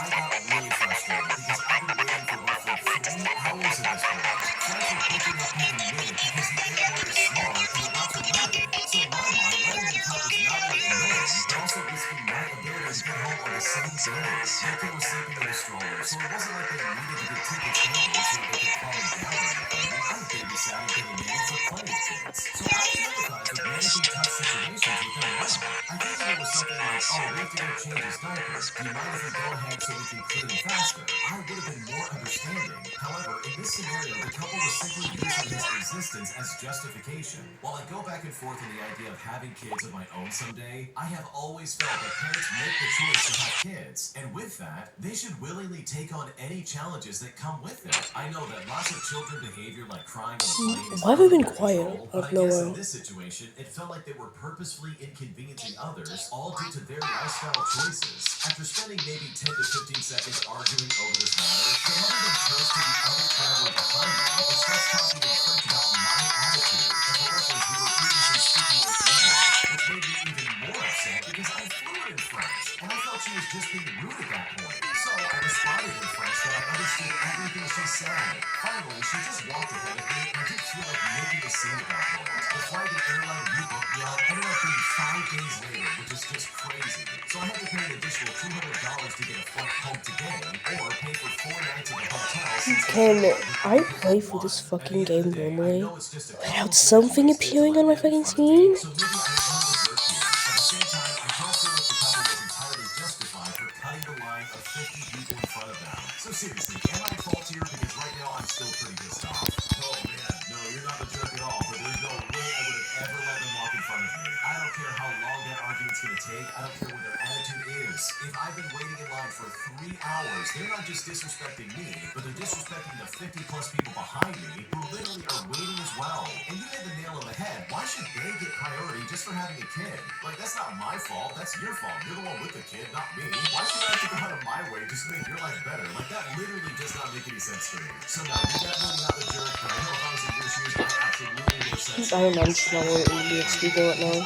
got really frustrated because I've been waiting for roughly 3 hours at this point. Flights are booking up every minute because the airport is smaller and the routes are limited. So in my mind, letting them cut was not only annoying, but also risking my ability to get home on the same day. Their kid was sleeping in a stroller, so it wasn't like they needed to get tickets anyway so they could calm him down or anything. I babysat and been a nanny for plenty of kids, so I can empathize with managing tough situations with them well. I think if it was something like, oh, we have to go change his diapers, do you mind if we go ahead so we can clean him faster? I would have been more understanding. However, in this scenario, the couple was simply using his existence as justification. While I go back and forth on the idea of having kids of my own someday, I have always felt that parents make the choice to have kids, and with that, they should willingly take on any challenges that come with it. I know that lots of children behavior like crying on a plane is Why have we been out of quiet control, out but of I guess in nowhere? this situation, it felt like they were purposefully inconveniencing others, all due to their lifestyle choices. After spending maybe 10 to 15 seconds arguing over this matter, the mother then turns to the other traveler behind me and starts talking in French about my attitude. And for reference, we were previously speaking in English, which made me even more upset because I'm fluent in French, and I felt she was just being rude at that point. So I responded in French that I understood everything she said. Finally, she just walked ahead of me, and I didn't feel like making a scene at that point. The flight and airline rebooked me on ended up being 5 days later, which is just crazy. So I had to pay an additional $200 to get a flight home today, or pay for 4 nights at the hotel since Can I play paid through one. this At fucking the end of game the day, I normally know it's just a couple without of minutes something wasted to appearing let on my them in fucking front of me, screen? so maybe I am a jerk here. At the same time, I don't feel like the couple was entirely justified for cutting the line of 50 people in front of them. So seriously, am I at fault here? Because right now I'm still pretty pissed off. Oh man, no, you're not a jerk at all, but there's no way I would have ever let them walk in front of me. I don't care how long that argument's gonna take. I don't care what their attitude is. If I've been waiting in line for 3 hours, they're not just disrespecting me, but they're disrespecting the 50 plus people behind me who literally are waiting as well. And you hit the nail on the head. Why should they get priority just for having a kid? Like, that's not my fault. That's your fault. You're the one with the kid, not me. Why should I have to go out of my way just to make your life better? Like, that literally does not make any sense to me. So no, you're definitely not the jerk, but I know if I was in your shoes, I absolutely would have said I don't know, I'm just not something. really speaking right now.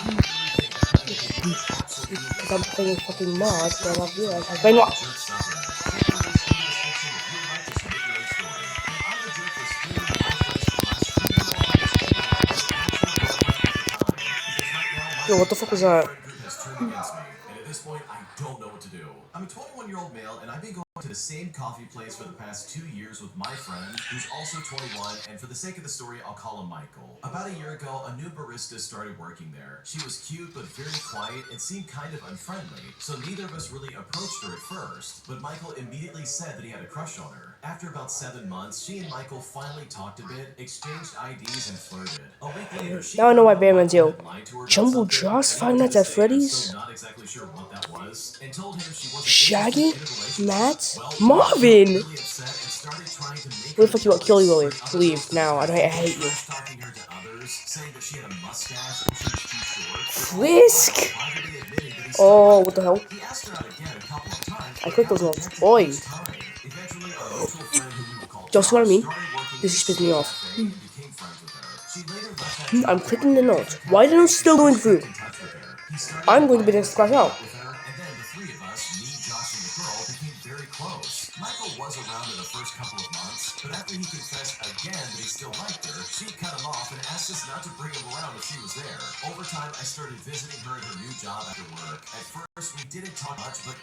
Because I'm playing a fucking mod, but I've realized I'm playing what? Yo, what the fuck was that? And at this point, I don't know what to do. I'm a 21-year-old male, and I've been going to the same coffee place for the past 2 years with my friend, who's also 21, and for the sake of the story, I'll call him Michael. About a year ago, a new barista started working there. She was cute, but very quiet, and seemed kind of unfriendly, so neither of us really approached her at first, but Michael immediately said that he had a crush on her. After about 7 months, she and Michael finally talked a bit, exchanged IDs, and flirted. A week later, she Now I know why found out Batman's Michael yo. had lied to her about Jumbo something, Joss, and Five even to Nights this at day, I'm Freddy's? still not exactly sure what that was, and told him she wasn't Shaggy? interested in a relationship. Matt? Well, Marvin! really upset and started trying to make Where her the fuck you want? Kill you, Lily. other Leave girls now. I hate you. trash talking her to others, saying that she had a mustache and she was too short. Frisk! Privately admitting that he Oh, still what the hell? he asked her out again a couple of times, I but clicked got those ones. rejected Oi! each time. Eventually, a mutual friend who we will call Just what I Josh mean? started working This at is the pissing me same off. cafe and became friends with her. She later left that I'm job to clicking work the at a notes. different Why did I cafe, still but going she through? kept in touch with her. He started I'm going to be inviting the us to scratch hang out. out with her, and then the three of us, me, Josh, and the girl, became very close. Michael was around in the first couple of months, but after he confessed again that he still liked her, she cut him off and asked us not to bring him around if she was there. Over time, I started visiting her at her new job after work. At first, we didn't talk much, but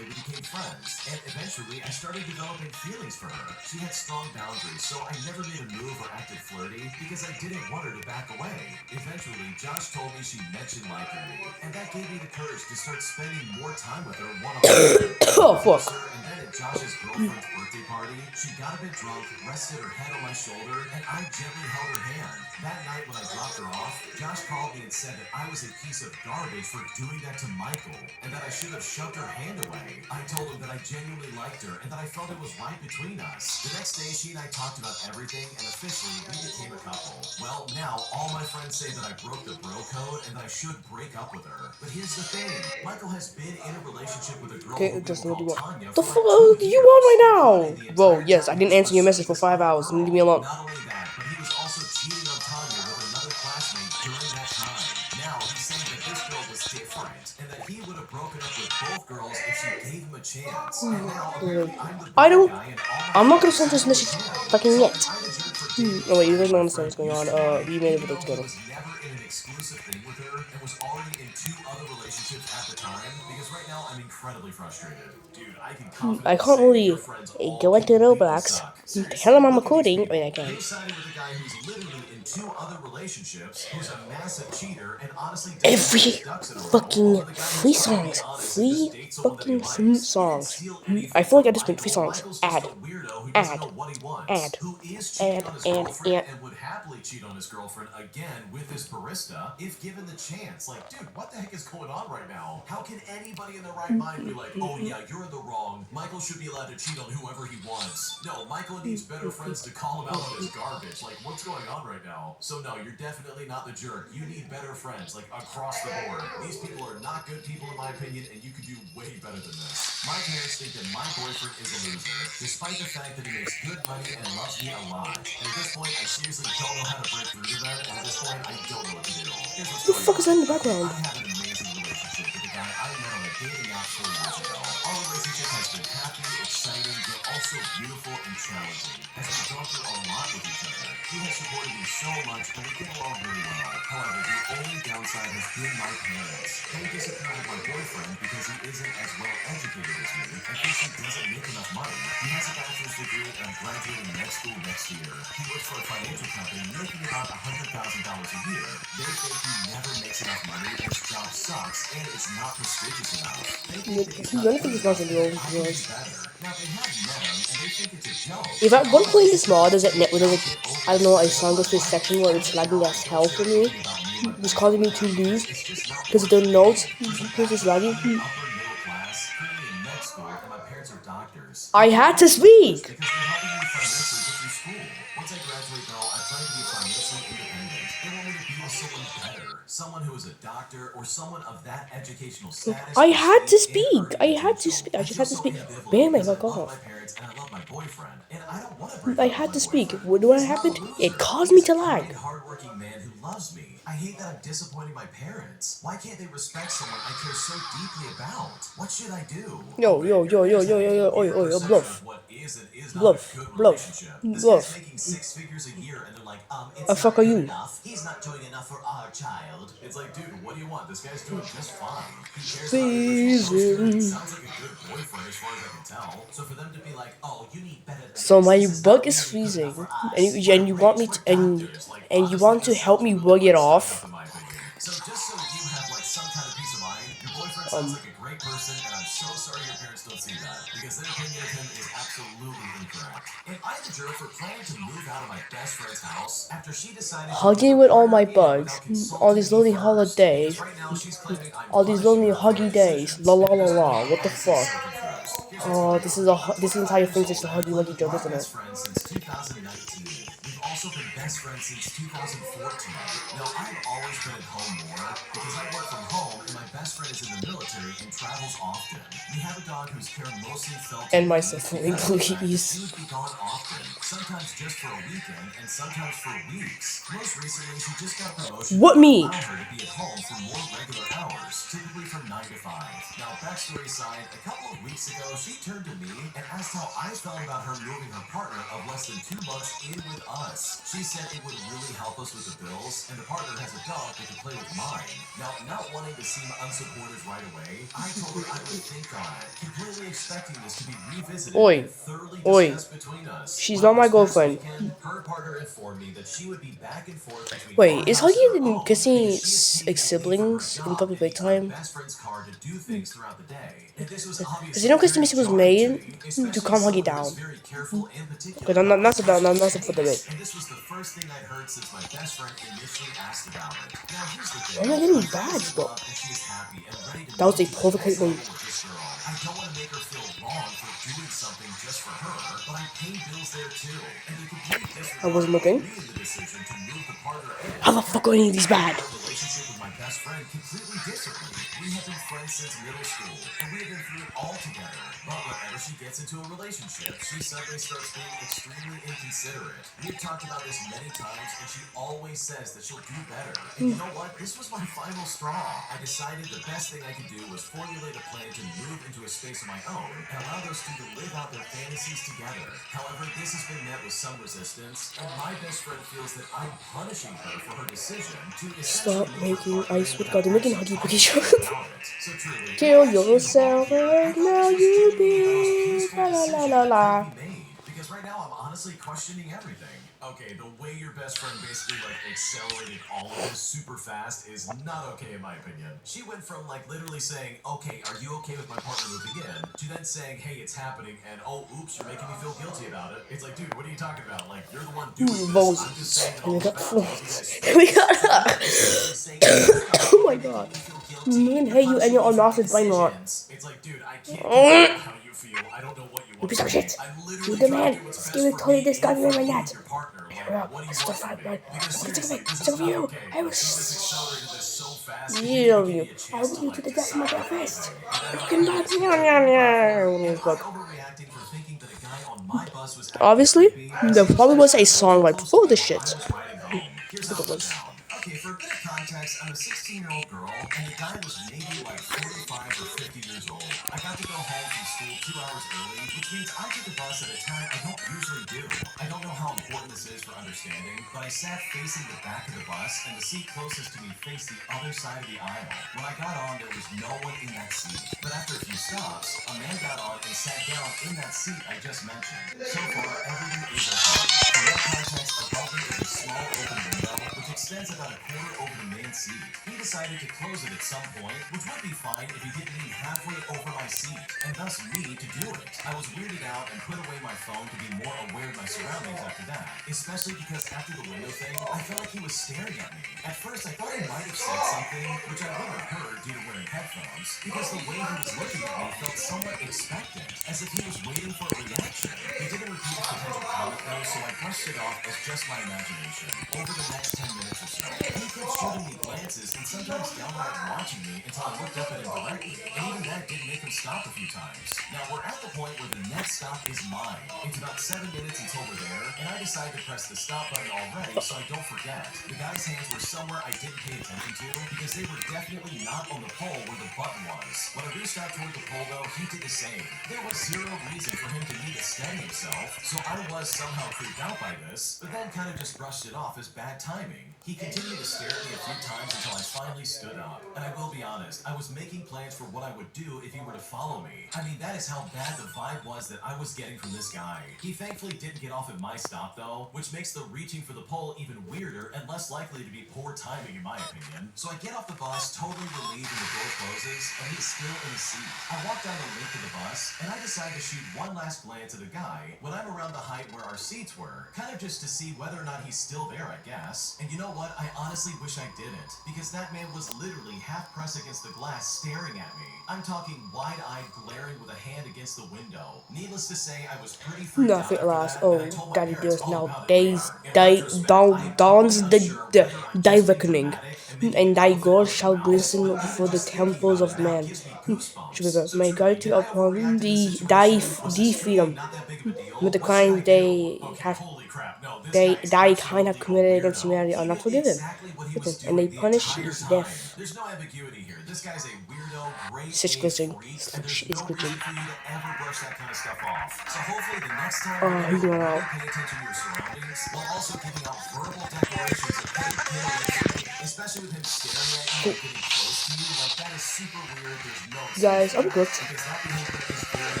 we became friends, and eventually I started developing feelings for her. She had strong boundaries, so I never made a move or acted flirty because I didn't want her to back away. Eventually, Josh told me she mentioned liking me, and that gave me the courage to start spending more time with her one-on-one. Oh, fuck. And then at Josh's girlfriend's birthday party, she got a bit drunk, rested her head on my shoulder, and I gently held her hand. That night when I dropped her off, Josh called me and said that I was a piece of garbage for doing that to Michael, and that I should have shoved her hand away. I told him that I genuinely liked her and that I felt it was right between us. The next day, she and I talked about everything, and officially, we became a couple. Well, now, all my friends say that I broke the bro code and that I should break up with her. But here's the thing. Michael has been in a relationship with a girl Okay, who we Justin, will what do you call want? Tanya The for fuck like 2 do you want years. right now? The Bro, entire yes, I time didn't he was answer your message for pursuing 5 this hours. girl. Leave me alone. Not only that, but he was also cheating on Tanya with another classmate during that time. Now, he's saying that this girl was different and that he would have broken up with both girls if she gave him a chance. And now, apparently, I'm the I bad don't. guy and all my I'm not gonna friends send this side message with him. fucking So yet. am I the jerk for dating Oh wait, you a guys friend don't my understand friend what's going used on. to date, We made a even video though he together. was never in an exclusive thing with her and was already in 2 other relationships at the time, because right now I'm incredibly frustrated. Dude, I can I confidently can't say really your friends all go into completely Roblox. suck. Tell Seriously, them I'm look at these recording. I people. mean, I can. They sided with a guy who's literally in 2 other relationships, who's a massive cheater, and honestly doesn't have Every his ducks in a row, fucking over the guy free who's trying to be songs. honest and Free just date someone that he fucking likes. He didn't songs. steal I anything feel like from I just went free Michael. songs. Michael's just Ad. a weirdo who doesn't Ad. know what he wants, Ad. who is cheating Ad. on his And. girlfriend and would happily cheat on his girlfriend again with his barista if given the chance. Like, dude, what the heck is going on right now? How can anybody in their right mind be like, oh yeah, you're in the wrong. Michael should be allowed to cheat on whoever he wants. No, Michael needs better friends to call him out on his garbage. Like, what's going on right now? So no, you're definitely not the jerk. You need better friends, like across the board. These people are not good people in my opinion, and you could do way better than this. My parents think that my boyfriend is a loser, despite the fact that he makes good money and loves me a lot. And at this point, I seriously don't know how to break through to them, and at this point, I don't know what to do. Here's what's Who the going fuck on. is that in the Okay, background? I have an amazing relationship with a guy I met on a dating app 4 years ago. Our relationship has been happy, exciting, yet also beautiful and challenging, as we've gone through a lot with each other. He has supported me so much, and we get along really well. However, the only downside has been my parents. They disappointed my boyfriend because he isn't as well educated as me, and thinks he doesn't make enough money. He has a bachelor's degree and I'm graduating med school next year. He works for a financial company making about $100,000 a year. They think he never makes enough money, his job sucks, and it's not prestigious enough. They think that he's not None of good this enough, nothing to and do I can with do better. Now, they have met him, and they think it's a joke. If at one point in this mod does it does it, I don't know, a Overextended song goes to a my life. section where I it's get lagging how as hell adults for are me, thinking about me and my just causing me boyfriend to now lose because it's just not because of the working anymore. notes He's a because it's bachelor. I'm laggy. an upper middle class, currently in med school, and my parents are doctors. I They had can't to help me with this speak. because they're helping me financially get through school. Once I graduate, though, I plan to be financially independent. They want me to be with someone better, someone who is a doctor or someone of that educational status, I had to prestige, and speak. earning I had to potential. speak. I I just feel had to so speak. ambivalent Bam! I because I got love my off. parents and I love my boyfriend, and I don't want to break I up with had my to speak. boyfriend. What He's not a happened? It loser. caused me He's a to kind, lag. hardworking man who loves me. I hate that I'm disappointing my parents. Why can't they respect someone I care so deeply about? What should I do? Yo, Okay, yo, yo, yo, here's yo, the yo, thing. yo, oi, Your oi, yo, perception bluff, of what is and is not a bluff, good bluff, relationship. This guy's bluff. making 6 figures a year, and they're like, A it's fuck not are good you? enough. He's not doing enough for our child. It's like, dude, what do you want? This guy's doing just fine. He cares about your visual poster. He Freezing. sounds like a good boyfriend as far as I can tell. So for them to be like, oh, you need better than So my this is bug not is nearly good enough freezing, for us. and We're you want rich, me we're to, doctors. Like, and you honestly, want to this help sounds me really bug it like setting up off. in my opinion. So just so you have like some kind of peace of mind, your boyfriend sounds Um, like a great person, and I'm so sorry your parents don't see that because their opinion of him is absolutely incorrect. Am I the jerk for planning to move out of my best friend's house after she decided to move hugging her with all partner my in bugs, without all consulting these me lonely first? Because holidays, right now she's claiming I'm all these punishing lonely her for her huggy days. La decisions. la And at la this point, la. What the I'm just fuck? so confused. Here's what's Oh, going on. I'm this 25 entire years thing's just old a and I've huggy lived wuggy with joke, my isn't it? best friend since 2019. We've also been best friends since 2014. Now, I've always been at home more because I work from home and my best friend is in the military and travels often. We have a dog whose care mostly fell to And my me suffering, because of the fact that she please. would be gone often, sometimes just for a weekend and sometimes for weeks. Most recently, she just got a promotion that What would me? allow her to be at home for more regular hours, typically from 9 to 5. Now, backstory side, a couple of weeks ago, she turned to me and asked how I felt about her moving her partner of less than 2 months in with us. She said it would really help us with the bills, and the partner has a dog that could play with mine. Now, not wanting to seem unsupportive right away, I told her I would think on it, completely expecting this to be revisited and Oi, thoroughly oi. discussed between us. She's not Well, my this past girlfriend. weekend, her partner informed me that she would be back and forth between Wait, our is house and her Huggy own because kissing she is paid like to leave for her siblings in job public and use my playtime? best friend's car to do things throughout the day. And this was Because you obviously know, very Christmas was jarring to made me, to especially as calm Huggy someone who is down. very careful and Okay, particular about my that's about personal that's for the bit. space. And this was the first thing I'd heard since my best friend initially asked about it. Now, here's the Why thing. am I My getting friend is bags, in bro? love and she is happy and ready to That was move a to the perfect next hit. level with this girl. I don't want to make her feel wrong for doing something just for her, but I pay bills there too. And to completely I disregard wasn't looking. me in the decision to move the partner in How the kind fuck of are any of makes these me think bad? our relationship with my best friend completely differently. We have been friends since middle school, and we have been through it all together. But whenever she gets into a relationship, she suddenly starts being extremely inconsiderate. We've talked about this many times, and she always says that she'll do better. And you know what? This was my final straw. I decided the best thing I could do was formulate a plan to move into a space of my own and allow those two to live out their fantasies together. However, this has been met with some resistance, and my best friend feels that I'm punishing her for her decision to Stop essentially make her making partner ice live with out God. They're their making actual Huggy Puggy life chocolate. without it. So truly, Kill what actually is yourself involved here? I right thought now, this was you genuinely the most bitch. peaceful La la la decision la that could la. be made. Because right now I'm honestly questioning everything. Okay, the way your best friend basically like accelerated all of this super fast is not okay in my opinion. She went from like literally saying, okay, are you okay with my partner moving in? To then saying, hey, it's happening, and oh, oops, you're making me feel guilty about it. It's like, dude, what are you talking about? Like, you're the one doing this. I'm just Roses. saying that And I'll we move got out because you guys flowers. And we split. got So now you're essentially saying to me, stop, oh my you're god. making me feel Me guilty. and You're hey you and punishing your me for my unmastered brain rot. decisions. It's like, dude, I can't control You how you feel. I don't know what you want piece of from me. shit. I'm You literally the trying to man. do what's best Scared for totally me this and goddamn for like you that. and your partner. Hurry Like, up. what do you It's want still from fat, me? man. Because I'm sick of seriously, it. this Sick is of not you. okay. I Like, she just was accelerated this so fast. She didn't scared even of give you. me a I chance will to you to like the death of my decide or breakfast. anything. And then You I cannot. guess completely moved on from her. Am I overreacting for thinking that a guy on my bus was acting Obviously, creepy? there probably was a song right Close to before me this while I shit. was riding home. Here's I how think it it went was. down. Okay, for a bit of context, I'm a 16-year-old girl, and the guy was maybe like 45 or 50 years old. I got to go home from school 2 hours early, which means I took the bus at a time I don't usually do. I don't know how important this is for understanding, but I sat facing the back of the bus, and the seat closest to me faced the other side of the aisle. When I got on, there was no one in that seat. But after a few stops, a man got on and sat down in that seat I just mentioned. So far, everything is okay. For more context, above me is a small open window, which extends about a quarter over the main seat. He decided to close it at some point, which would be fine if he didn't lean halfway over my seat, and thus me to do it. I was weirded out and put away my phone to be more aware of my surroundings after that, especially because after the window thing, I felt like he was staring at me. At first, I thought he might have said something, which I would have heard due to wearing headphones, because the way he was looking at me felt somewhat expectant, as if he was waiting for a reaction. He didn't repeat his potential comment though, so I brushed it off as just my imagination. Over the next 10 minutes or so, he kept shooting me glances and sometimes downright watching me until I looked up at him directly, and even that didn't make him stop a few times. Now we're at the point where the next stop is mine. It's about 7 minutes until we're there, and I decide to press the stop button already so I don't forget. The guy's hands were somewhere I didn't pay attention to because they were definitely not on the pole where the button was. When I reached out toward the pole though, he did the same. There was zero reason for him to need to steady himself, so I was somehow creeped out by this, but then kind of just brushed it off as bad timing. He continued to stare at me a few times until I finally stood up. And I will be honest, I was making plans for what I would do if he were to follow me. I mean, that is how bad the vibe was that I was getting from this guy. He thankfully didn't get off at my stop though, which makes the reaching for the pole even weirder and less likely to be poor timing in my opinion. So I get off the bus, totally relieved when the door closes, and he's still in his seat. I walk down the length of the bus, and I decide to shoot one last glance at the guy when I'm around the height where our seats were, kind of just to see whether or not he's still there, I guess. And you know what? I honestly wish I didn't, because that man was literally half pressed against the glass staring at me. I'm talking wide-eyed, glaring with a hand against the window. Needless to say, I was pretty freaked out Nothing after lasts. that, and I Oh, told my daddy parents dears all now. about it Days, later. In day, retrospect, I am dawns totally the unsure whether I'm day just being reckoning, dramatic and making and an thy elephant God out of a shall mouse, glisten but I before think the just thinking temples about it of now man. gives me goosebumps. So May God truly, take have you ever upon reacted to thee this situation? Was thy this truly freedom not that big of a deal? with the What should I crimes do? they Okay, have holy crap. No, this they guy is thy kind have absolutely a committed against weirdo. humanity are He not knew forgiven. exactly what he was And they doing the punish entire is time. death. There's no ambiguity here. This guy's a weirdo, grade Shit's A glitching. freak, and there's Shit is no reason glitching. for you to ever brush that kind of stuff off. So hopefully the next time you're Oh, able he's to not really out. pay attention to your surroundings while also giving out verbal declarations of, hey, get away from me. Especially with him staring at you and getting close to you, like that is super weird. There's no excuse Guys, for I'm that. cooked. Because that behavior is very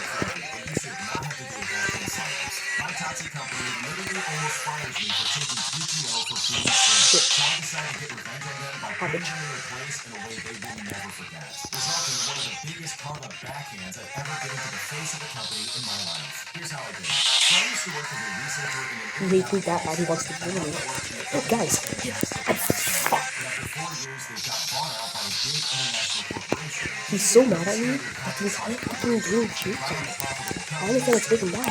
creepy, and you should not have to deal with that themselves. My toxic company literally almost fires me for taking PTO for being sick. Shit. So I decided to get revenge on them by putting Garbage. them in their place in a way they will never forget, resulting in one of the biggest karma backhands I've ever given to the face of the company in my life. Here's how I did it. So I used to work as a researcher in an He in-and-out tweet that call bad. He center, wants to and I kill got me. to work in the upper Guys, left-hand desk of I'm the voicemail line. fucked. But after 4 years, they got bought out by a big international corporation. He's so mad at me that the entire fucking game hates him. I understand it's freaking bad,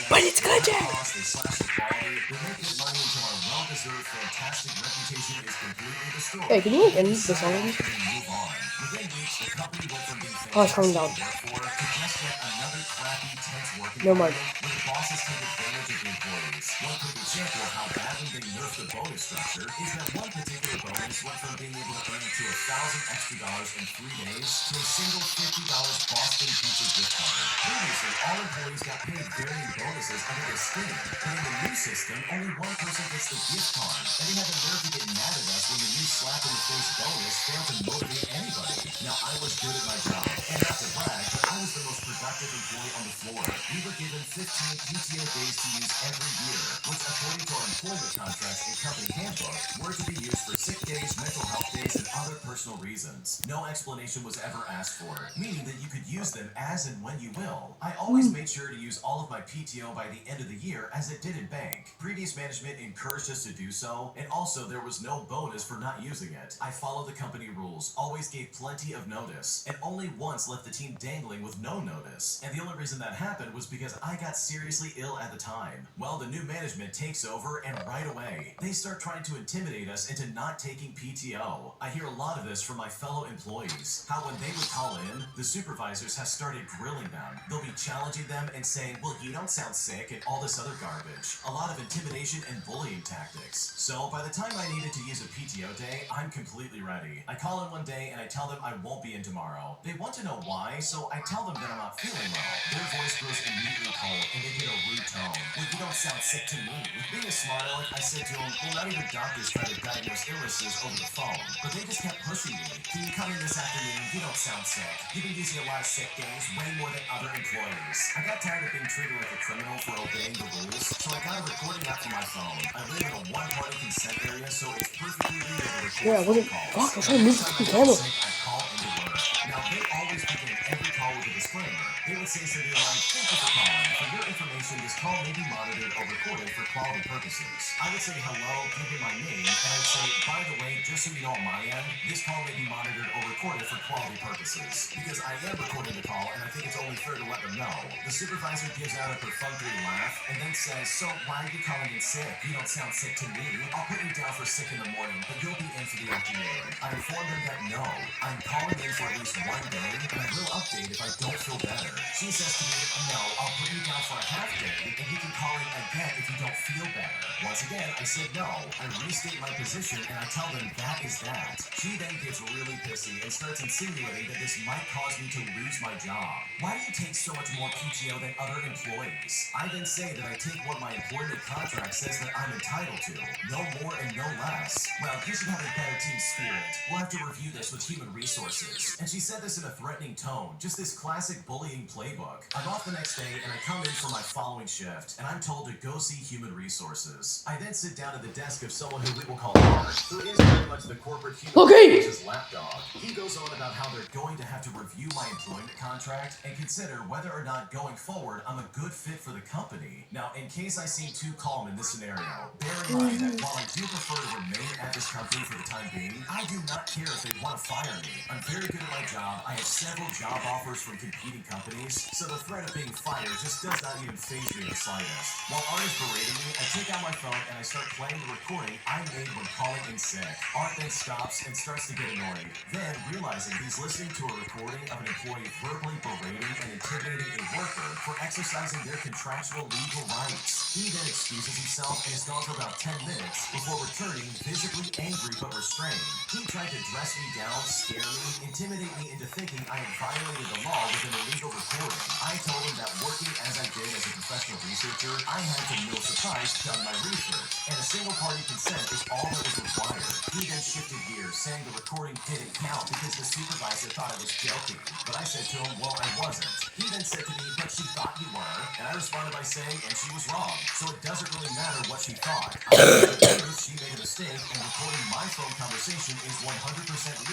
but it's good, Jack. They slash the quality. They make good money until our well-deserved fantastic reputation is completely destroyed. Hey, can you like end the song? And then move on. Within weeks, the company went from being Oh, it's coming down. therefore to just yet another crappy, tense working Never mind. where the bosses take advantage of the employees. One quick example of how badly they nerfed the bonus structure is that one particular bonus went from being able to earn up to $1,000 extra in 3 days to a single $50 Boston Pizza gift card. Previously, all employees got paid varying bonuses under the scheme, but in the new system, only one person gets the gift card, and they have the nerve to get mad at us when the new slap-in-the-face bonus failed to motivate anybody. Now, I was good at my job, and not to brag, but I was the most productive employee on the floor. We were given 15 PTO days to use every year, which, according to our employment contracts and company handbook, were to be used for sick days, mental health days, and other personal reasons. No explanation was ever asked for, meaning that you could use them as and when you will. I always made sure to use all of my PTO by the end of the year, as it did in bank. Previous management encouraged us to do so, and also there was no bonus for not using it. I followed the company rules, always gave plenty of notice, and only once left the team dangling with no notice. And the only reason that happened was because I got seriously ill at the time. Well, the new management takes over, and right away, they start trying to intimidate us into not taking PTO. I hear a lot of this from my fellow employees, how when they would call in, the supervisors have started grilling them. They'll be challenging them and saying, well, you don't sound sick, and all this other garbage. A lot of intimidation and bullying tactics. So by the time I needed to use a PTO day, I'm completely ready. I call in one day and I tell them I won't be in tomorrow. They want to know why, so I tell them that I'm not feeling well. Their voice grows immediately cold and they get a rude tone. Well, you don't sound sick to me. Being a smart aleck, I said to them, well, not even doctors try to diagnose illnesses over the phone. But they just kept pushing me. Can you come in this afternoon? You don't sound sick. You've been using a lot of sick days, way more than other employees. I got tired of being treated like a criminal for obeying the rules, so I got a recording app for my phone. I live in a one-party consent area, so it's perfectly legal to record Yeah, I wasn't. phone Fuck, I calls. was trying to move the fucking camera. I call into work. Now, they always begin every call with a disclaimer. They would say something like, thank you for calling. For your information, this call may be monitored or recorded for quality purposes. I would say hello, give in my name, and I would say, by the way, just so you know on my end, this call may be monitored or recorded for quality purposes. Because I am recording the call, and I think it's only fair to let them know. The supervisor gives out a perfunctory laugh, and then says, so why are you calling in sick? You don't sound sick to me. I'll put you down for sick in the morning, but you'll be in for the afternoon. I inform them that no, I'm calling in for at least one day, and I will update if I don't feel better. She says to me, no, I'll put you down for a half day, and you can call in again if you don't feel better. Once again, I said no. I restate my position, and I tell them that is that. She then gets really pissy and starts insinuating that this might cause me to lose my job. Why do you take so much more PTO than other employees? I then say that I take what my employment contract says that I'm entitled to. No more and no less. Well, you should have a better team spirit. We'll have to review this with human resources. And she said this in a threatening tone, just this classic bullying playbook. I'm off the next day and I come in for my following shift, and I'm told to go see human resources. I then sit down at the desk of someone who we will call Art, who is very much the corporate human resources lapdog. He goes on about how they're going to have to review my employment contract and consider whether or not going forward I'm a good fit for the company. Now, in case I seem too calm in this scenario, bear in mind that while I do prefer to remain at this company for the time being, I do not care if they want to fire me. I'm very good at my job. I have several job offers from competing companies, so the threat of being fired just does not even faze me in the slightest. While Art is berating me, I take out my phone and I start playing the recording I made when calling in sick. Art then stops and starts to get annoyed. Then, realizing he's listening to a recording of an employee verbally berating and intimidating a worker for exercising their contractual legal rights. He then excuses himself and is gone for about 10 minutes before returning visibly angry but restrained. He tried to dress me down, scare me, intimidate me into thinking I had violated the law with an illegal recording. I told him that working as I did as a professional researcher, I had to no surprise done my research, and a single party consent is all that was required. He then shifted gears, saying the recording didn't count because the supervisor thought I was joking. But I said to him, well, I wasn't. He then said to me, but she thought you were, and I responded by saying, and she was wrong, so it doesn't really matter what she thought. I said that she made a mistake, and recording my phone conversation is 100%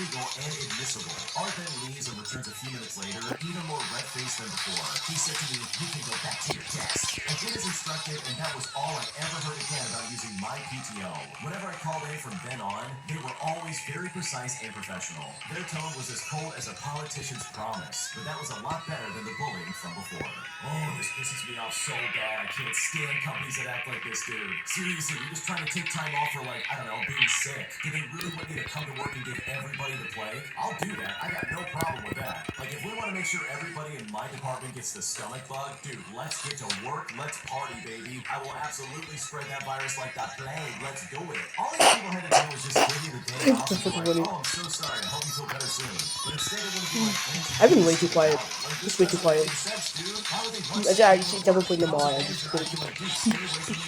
legal and admissible. Art then leaves and returns a few minutes later, even more red-faced than before. He said to me, you can go back to your desk. I didn't is instructed, and that was all I ever heard again about using my PTO. Whenever I called in from then on, they were always very precise and professional. Their tone was as cold as a politician's promise, but that was a lot better than the bullying from before. Oh, this pisses me off so bad. I can't stand companies that act like this, dude. Seriously, you're just trying to take time off for, like, I don't know, being sick. Do they really want me to come to work and give everybody the plague? I'll do that. I got no problem with that. Like, if we want to make sure everybody in my department gets the stomach bug, dude, let's get to work. Let's party, baby. I will absolutely spread that virus like that plague. Let's do it. All these people had to do was just give you the day off and be like, oh, I'm so sorry. I hope you feel better soon. But instead, they want to be like, I've been way too quiet. like, Just way too quiet. sex, dude. How would they want I just never played them all. I just played.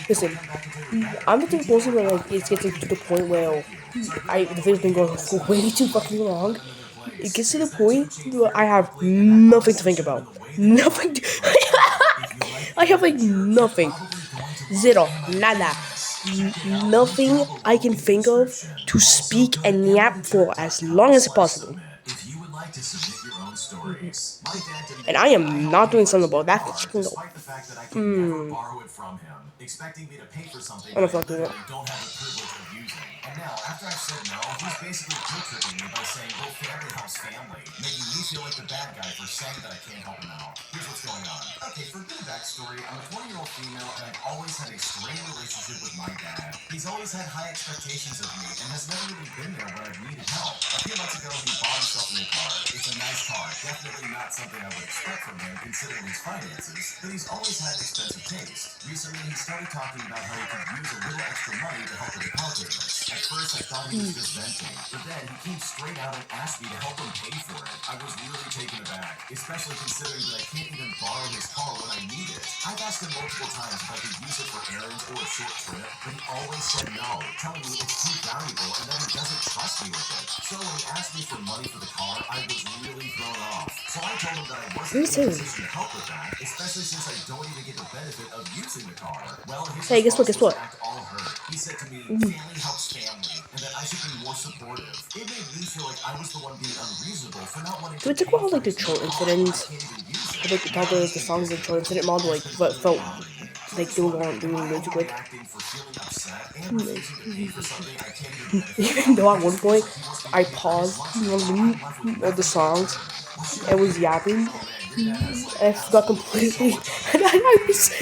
Listen, I'm the type of person where like it gets to the point where the video's been going for way too fucking long. It gets to the point where I have nothing to think about. Nothing. I have like nothing. Zero. Nada. Nothing I can think of to speak and yap for as long as possible. if you would like to submit your own stories? My dad didn't And I am not doing something about that. despite the fact that I could never borrow it from him, expecting me to pay for something I'm that I not doing it. literally don't have the privilege of using. And now, after I've said no, he's basically guilt-tripping me by saying, well, family helps family, making me feel like the bad guy for saying that I can't help him out. Here's what's going on. Okay, for a bit of backstory, I'm a 20-year-old female, and I've always had a strained relationship with my dad. He's always had high expectations of me, and has never really been there when I've needed help. A few months ago, he bought himself a new car. It's a nice car, definitely not something I would expect from him, considering his finances, but he's always had an expensive taste. Recently, he started talking about how he could use a little extra money to help with the car payments. At first, I thought he was just venting, but then he came straight out and asked me to help him pay for it. I was really taken aback, especially considering that I can't even borrow his car when I need it. I've asked him multiple times if I could use it for errands or a short trip, but he always said no, telling me it's too valuable and that he doesn't trust me with it. So when he asked me for money for the car, I was really thrown off. So I told him that I wasn't in a position to help with that, especially since I don't even get the benefit of using the car. Well, his Hey, guess what? response was to act all hurt. He said to me, family helps family, and that I should be more supportive. It made me feel like I was the one being unreasonable for not wanting Do to we talk about like the troll incidents? can't even use it. I think about the songs of the troll incident mod like what felt like they were going way too quick. Acting for feeling upset and refusing to pay for something I can't even benefit Even though at one point I paused one of the songs and was yapping, and I forgot completely. And I was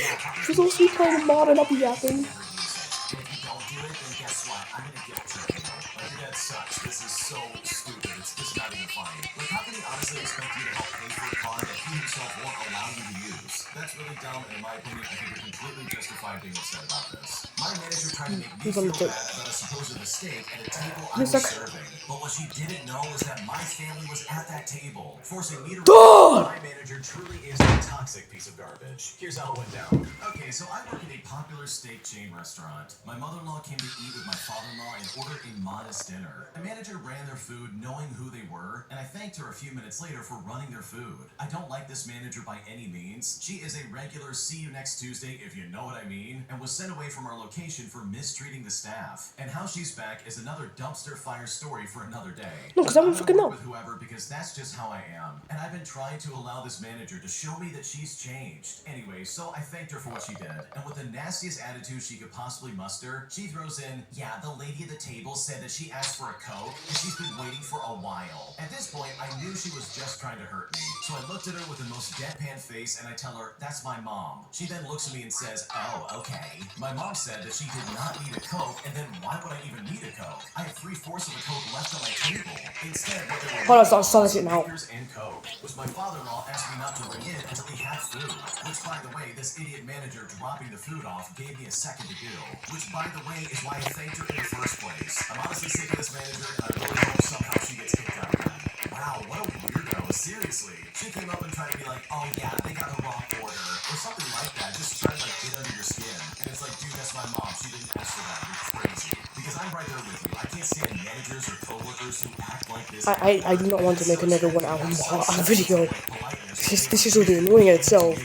supposed to be playing a mod and I'll be yapping. And if you don't do it, then guess what? I'm gonna guilt trip you. Like, your dad sucks. This is so stupid. It's just not even funny. Like, how can he honestly expect you to help pay for a car that he himself won't allow you to use? That's really dumb, and in my opinion, I think you're completely justified being upset about this. My manager tried to make me He's on feel the bad about a supposed mistake at a table I He's was like- serving. But what she didn't know was that my family was at that table, forcing me to Dog! my manager truly is a toxic piece of garbage. Here's how it went down. Okay, so I work at a popular steak chain restaurant. My mother-in-law came to eat with my father-in-law and ordered a modest dinner. The manager ran their food knowing who they were, and I thanked her a few minutes later for running their food. I don't like this manager by any means. She is a regular see you next Tuesday, if you know what I mean, and was sent away from our location for mistreating the staff. And how she's back is another dumpster fire story for another day. No, 'cause I don't I'm fucking gonna know. work with whoever, because that's just how I am. And I've been trying to allow this manager to show me that she's changed. Anyway, so I thanked her for what she did. And with the nastiest attitude she could possibly muster, she throws in, yeah, the lady at the table said that she asked for a Coke and she's been waiting for a while. At this point, I knew she was just trying to hurt me. So I looked at her with the most deadpan face and I tell her, that's my mom. She then looks at me and says, oh, okay. My mom said that she did not need a Coke, and then why would I even need a Coke? I have 3/4 of a Coke left on my table. Instead, what they were Hold on, stop it now. Snickers and Coke, which my father-in-law asked me not to bring in until he had food. Which, by the way, this idiot manager dropping the food off gave me a second to do. Which, by the way, is why I thanked her in the first place. I'm honestly sick of this manager, and I really hope somehow she gets kicked out again. Wow, what a weirdo, seriously. She came up and tried to be like, oh yeah, they got the wrong order, or something like that, just trying to like get under your skin. And it's like, dude, that's my mom, she didn't ask for that, you're crazy. Because I'm right there with you, I can't stand managers or coworkers who act like this. I do not want to make another 1 hour video. This is really annoying in itself.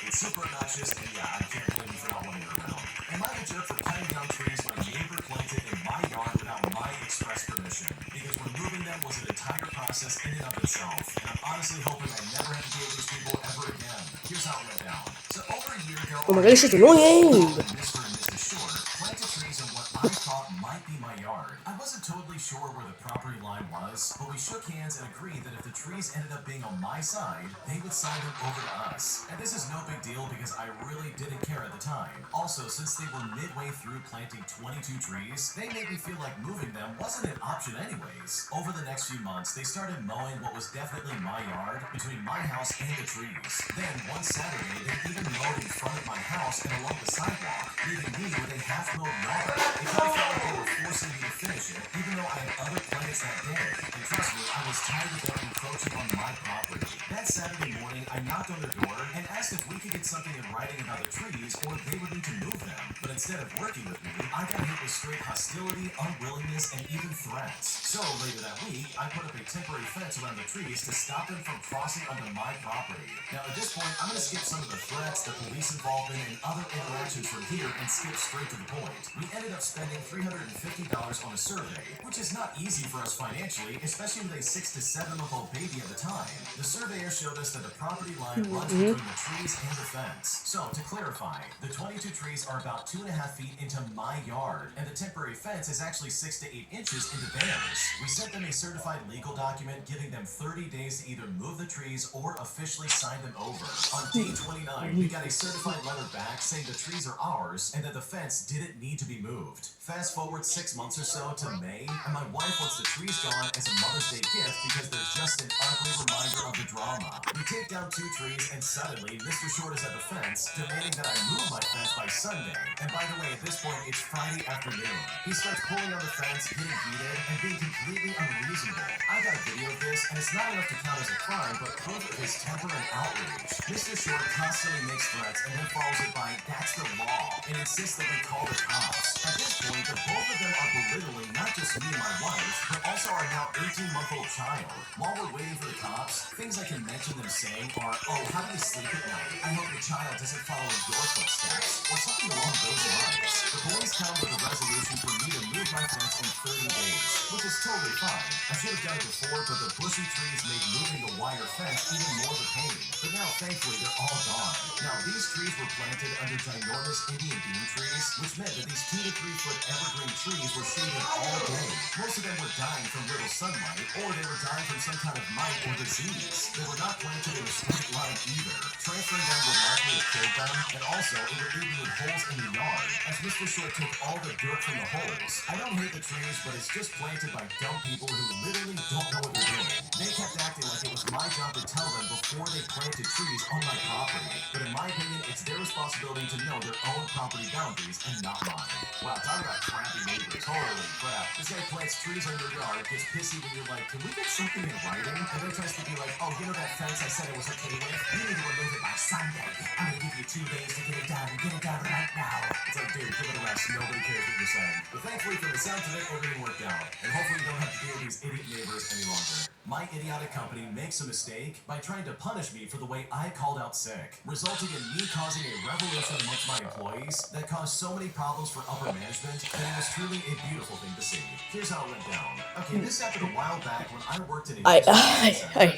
It's super obnoxious, and yeah, I can't blame you for not wanting her around. Am I the jerk for cutting down trees my neighbor planted in my yard without my express permission? Because removing them was an entire process in and of itself, and I'm honestly hoping I never have to deal with these people ever again. Here's how it went down. So over a year ago, Oh my god, this is annoying! Mr. and Mrs. Short planted trees in what I thought might be my yard. I wasn't totally sure where the property line was, but we shook hands and agreed that if the trees ended up being on my side, they would sign them over to us. And this is no big deal because I really didn't care at the time. Also, since they were midway through planting 22 trees, they made me feel like moving them wasn't an option anyways. Over the next few months, they started mowing what was definitely my yard between my house and the trees. Then one Saturday, they even mowed in front of my house and along the sidewalk, leaving me with a half-mowed yard. It kind of felt like they were forcing me to finish it, even though I had other plans that day. And trust me, I was tired of them encroaching on my property. That Saturday morning, I knocked on their door and asked if we could get something in writing about the trees or if they would need to move them. But instead of working with me, I got hit with straight hostility, unwillingness, and even threats. So later that week, I put up a temporary fence around the trees to stop them from crossing onto my property. Now at this point, I'm going to skip some of the threats, the police involvement, and other interactions from here and skip straight to the point. We ended up spending $350 on a survey, which is not easy for us financially, especially with a 6 to 7 month old baby at the time. The surveyor showed us that the property line runs between the trees and the fence. So to clarify, the 22 trees are about 2.5 feet into my yard, and the temporary fence is actually 6 to 8 inches into theirs. We sent them a certified legal document giving them 30 days to either move the trees or officially sign them over. On day 29, we got a certified letter back saying the trees are ours and that the fence didn't need to be moved. Fast forward 6 months or so to May, and my wife wants the trees gone as a Mother's Day gift because they're just an ugly reminder of the drama. We take down 2 trees, and suddenly Mr. Short is at the fence, demanding that I move my fence by Sunday. And by the way, at this point, it's Friday afternoon. He starts pulling on the fence, getting heated, and being completely unreasonable. I got a video of this, and it's not enough to count as a crime, but proof of his temper and outrage. Mr. Short constantly makes threats and then follows it by, "That's the law," and insists that we call the cops. At this point, the both of them are belittling not just me and my wife, but also our now 18-month-old child. While we're waiting for the cops, things I can mention them saying are, "Oh, how do you sleep at night? I hope your child doesn't follow in your footsteps," or something along those lines. The police come with a resolution for me to move my fence in 30 days, which is totally fine. I should have done it before, but the bushy trees made moving the wire fence even more of a pain. But now, thankfully, they're all gone. Now, these trees were planted under ginormous Indian bean trees, which meant that these 2 to 3 foot evergreen trees were shaded all day. Most of them were dying from little sunlight, or they were dying from some kind of mite or disease. They were not planted in a straight line either. Transferring them would likely have killed them, and also it would leave me with holes in the yard, as Mr. Short took all the dirt from the holes. I don't hate the trees, but it's just planted by dumb people who literally don't know what they're doing. They kept acting like it was my job to tell them before they planted trees on my property. But in my opinion, it's their responsibility to know their own property boundaries and not mine. Wow, talk about crappy neighbors. Holy crap. This guy plants trees on your yard, gets pissy when you're like, "Can we get something in writing?" And then tries to be like, "Oh, you know that fence I said it was okay with? You need to remove it by Sunday. I'm gonna give you 2 days to get it done. Get it done right now." It's like, dude, give it a rest. Nobody cares what you're saying. But thankfully, from the sounds of it, everything worked out. And hopefully you don't have to deal with these idiot neighbors any longer. My idiotic company makes a mistake by trying to punish me for the way I called out sick, resulting in me causing a revolution amongst my employees that caused so many problems for upper management that it was truly a beautiful thing to see. Here's how it went down. Okay, this happened a while back when I worked in a I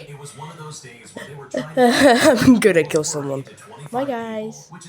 It was one of those days where they were trying to I'm gonna kill someone. Bye, guys. which is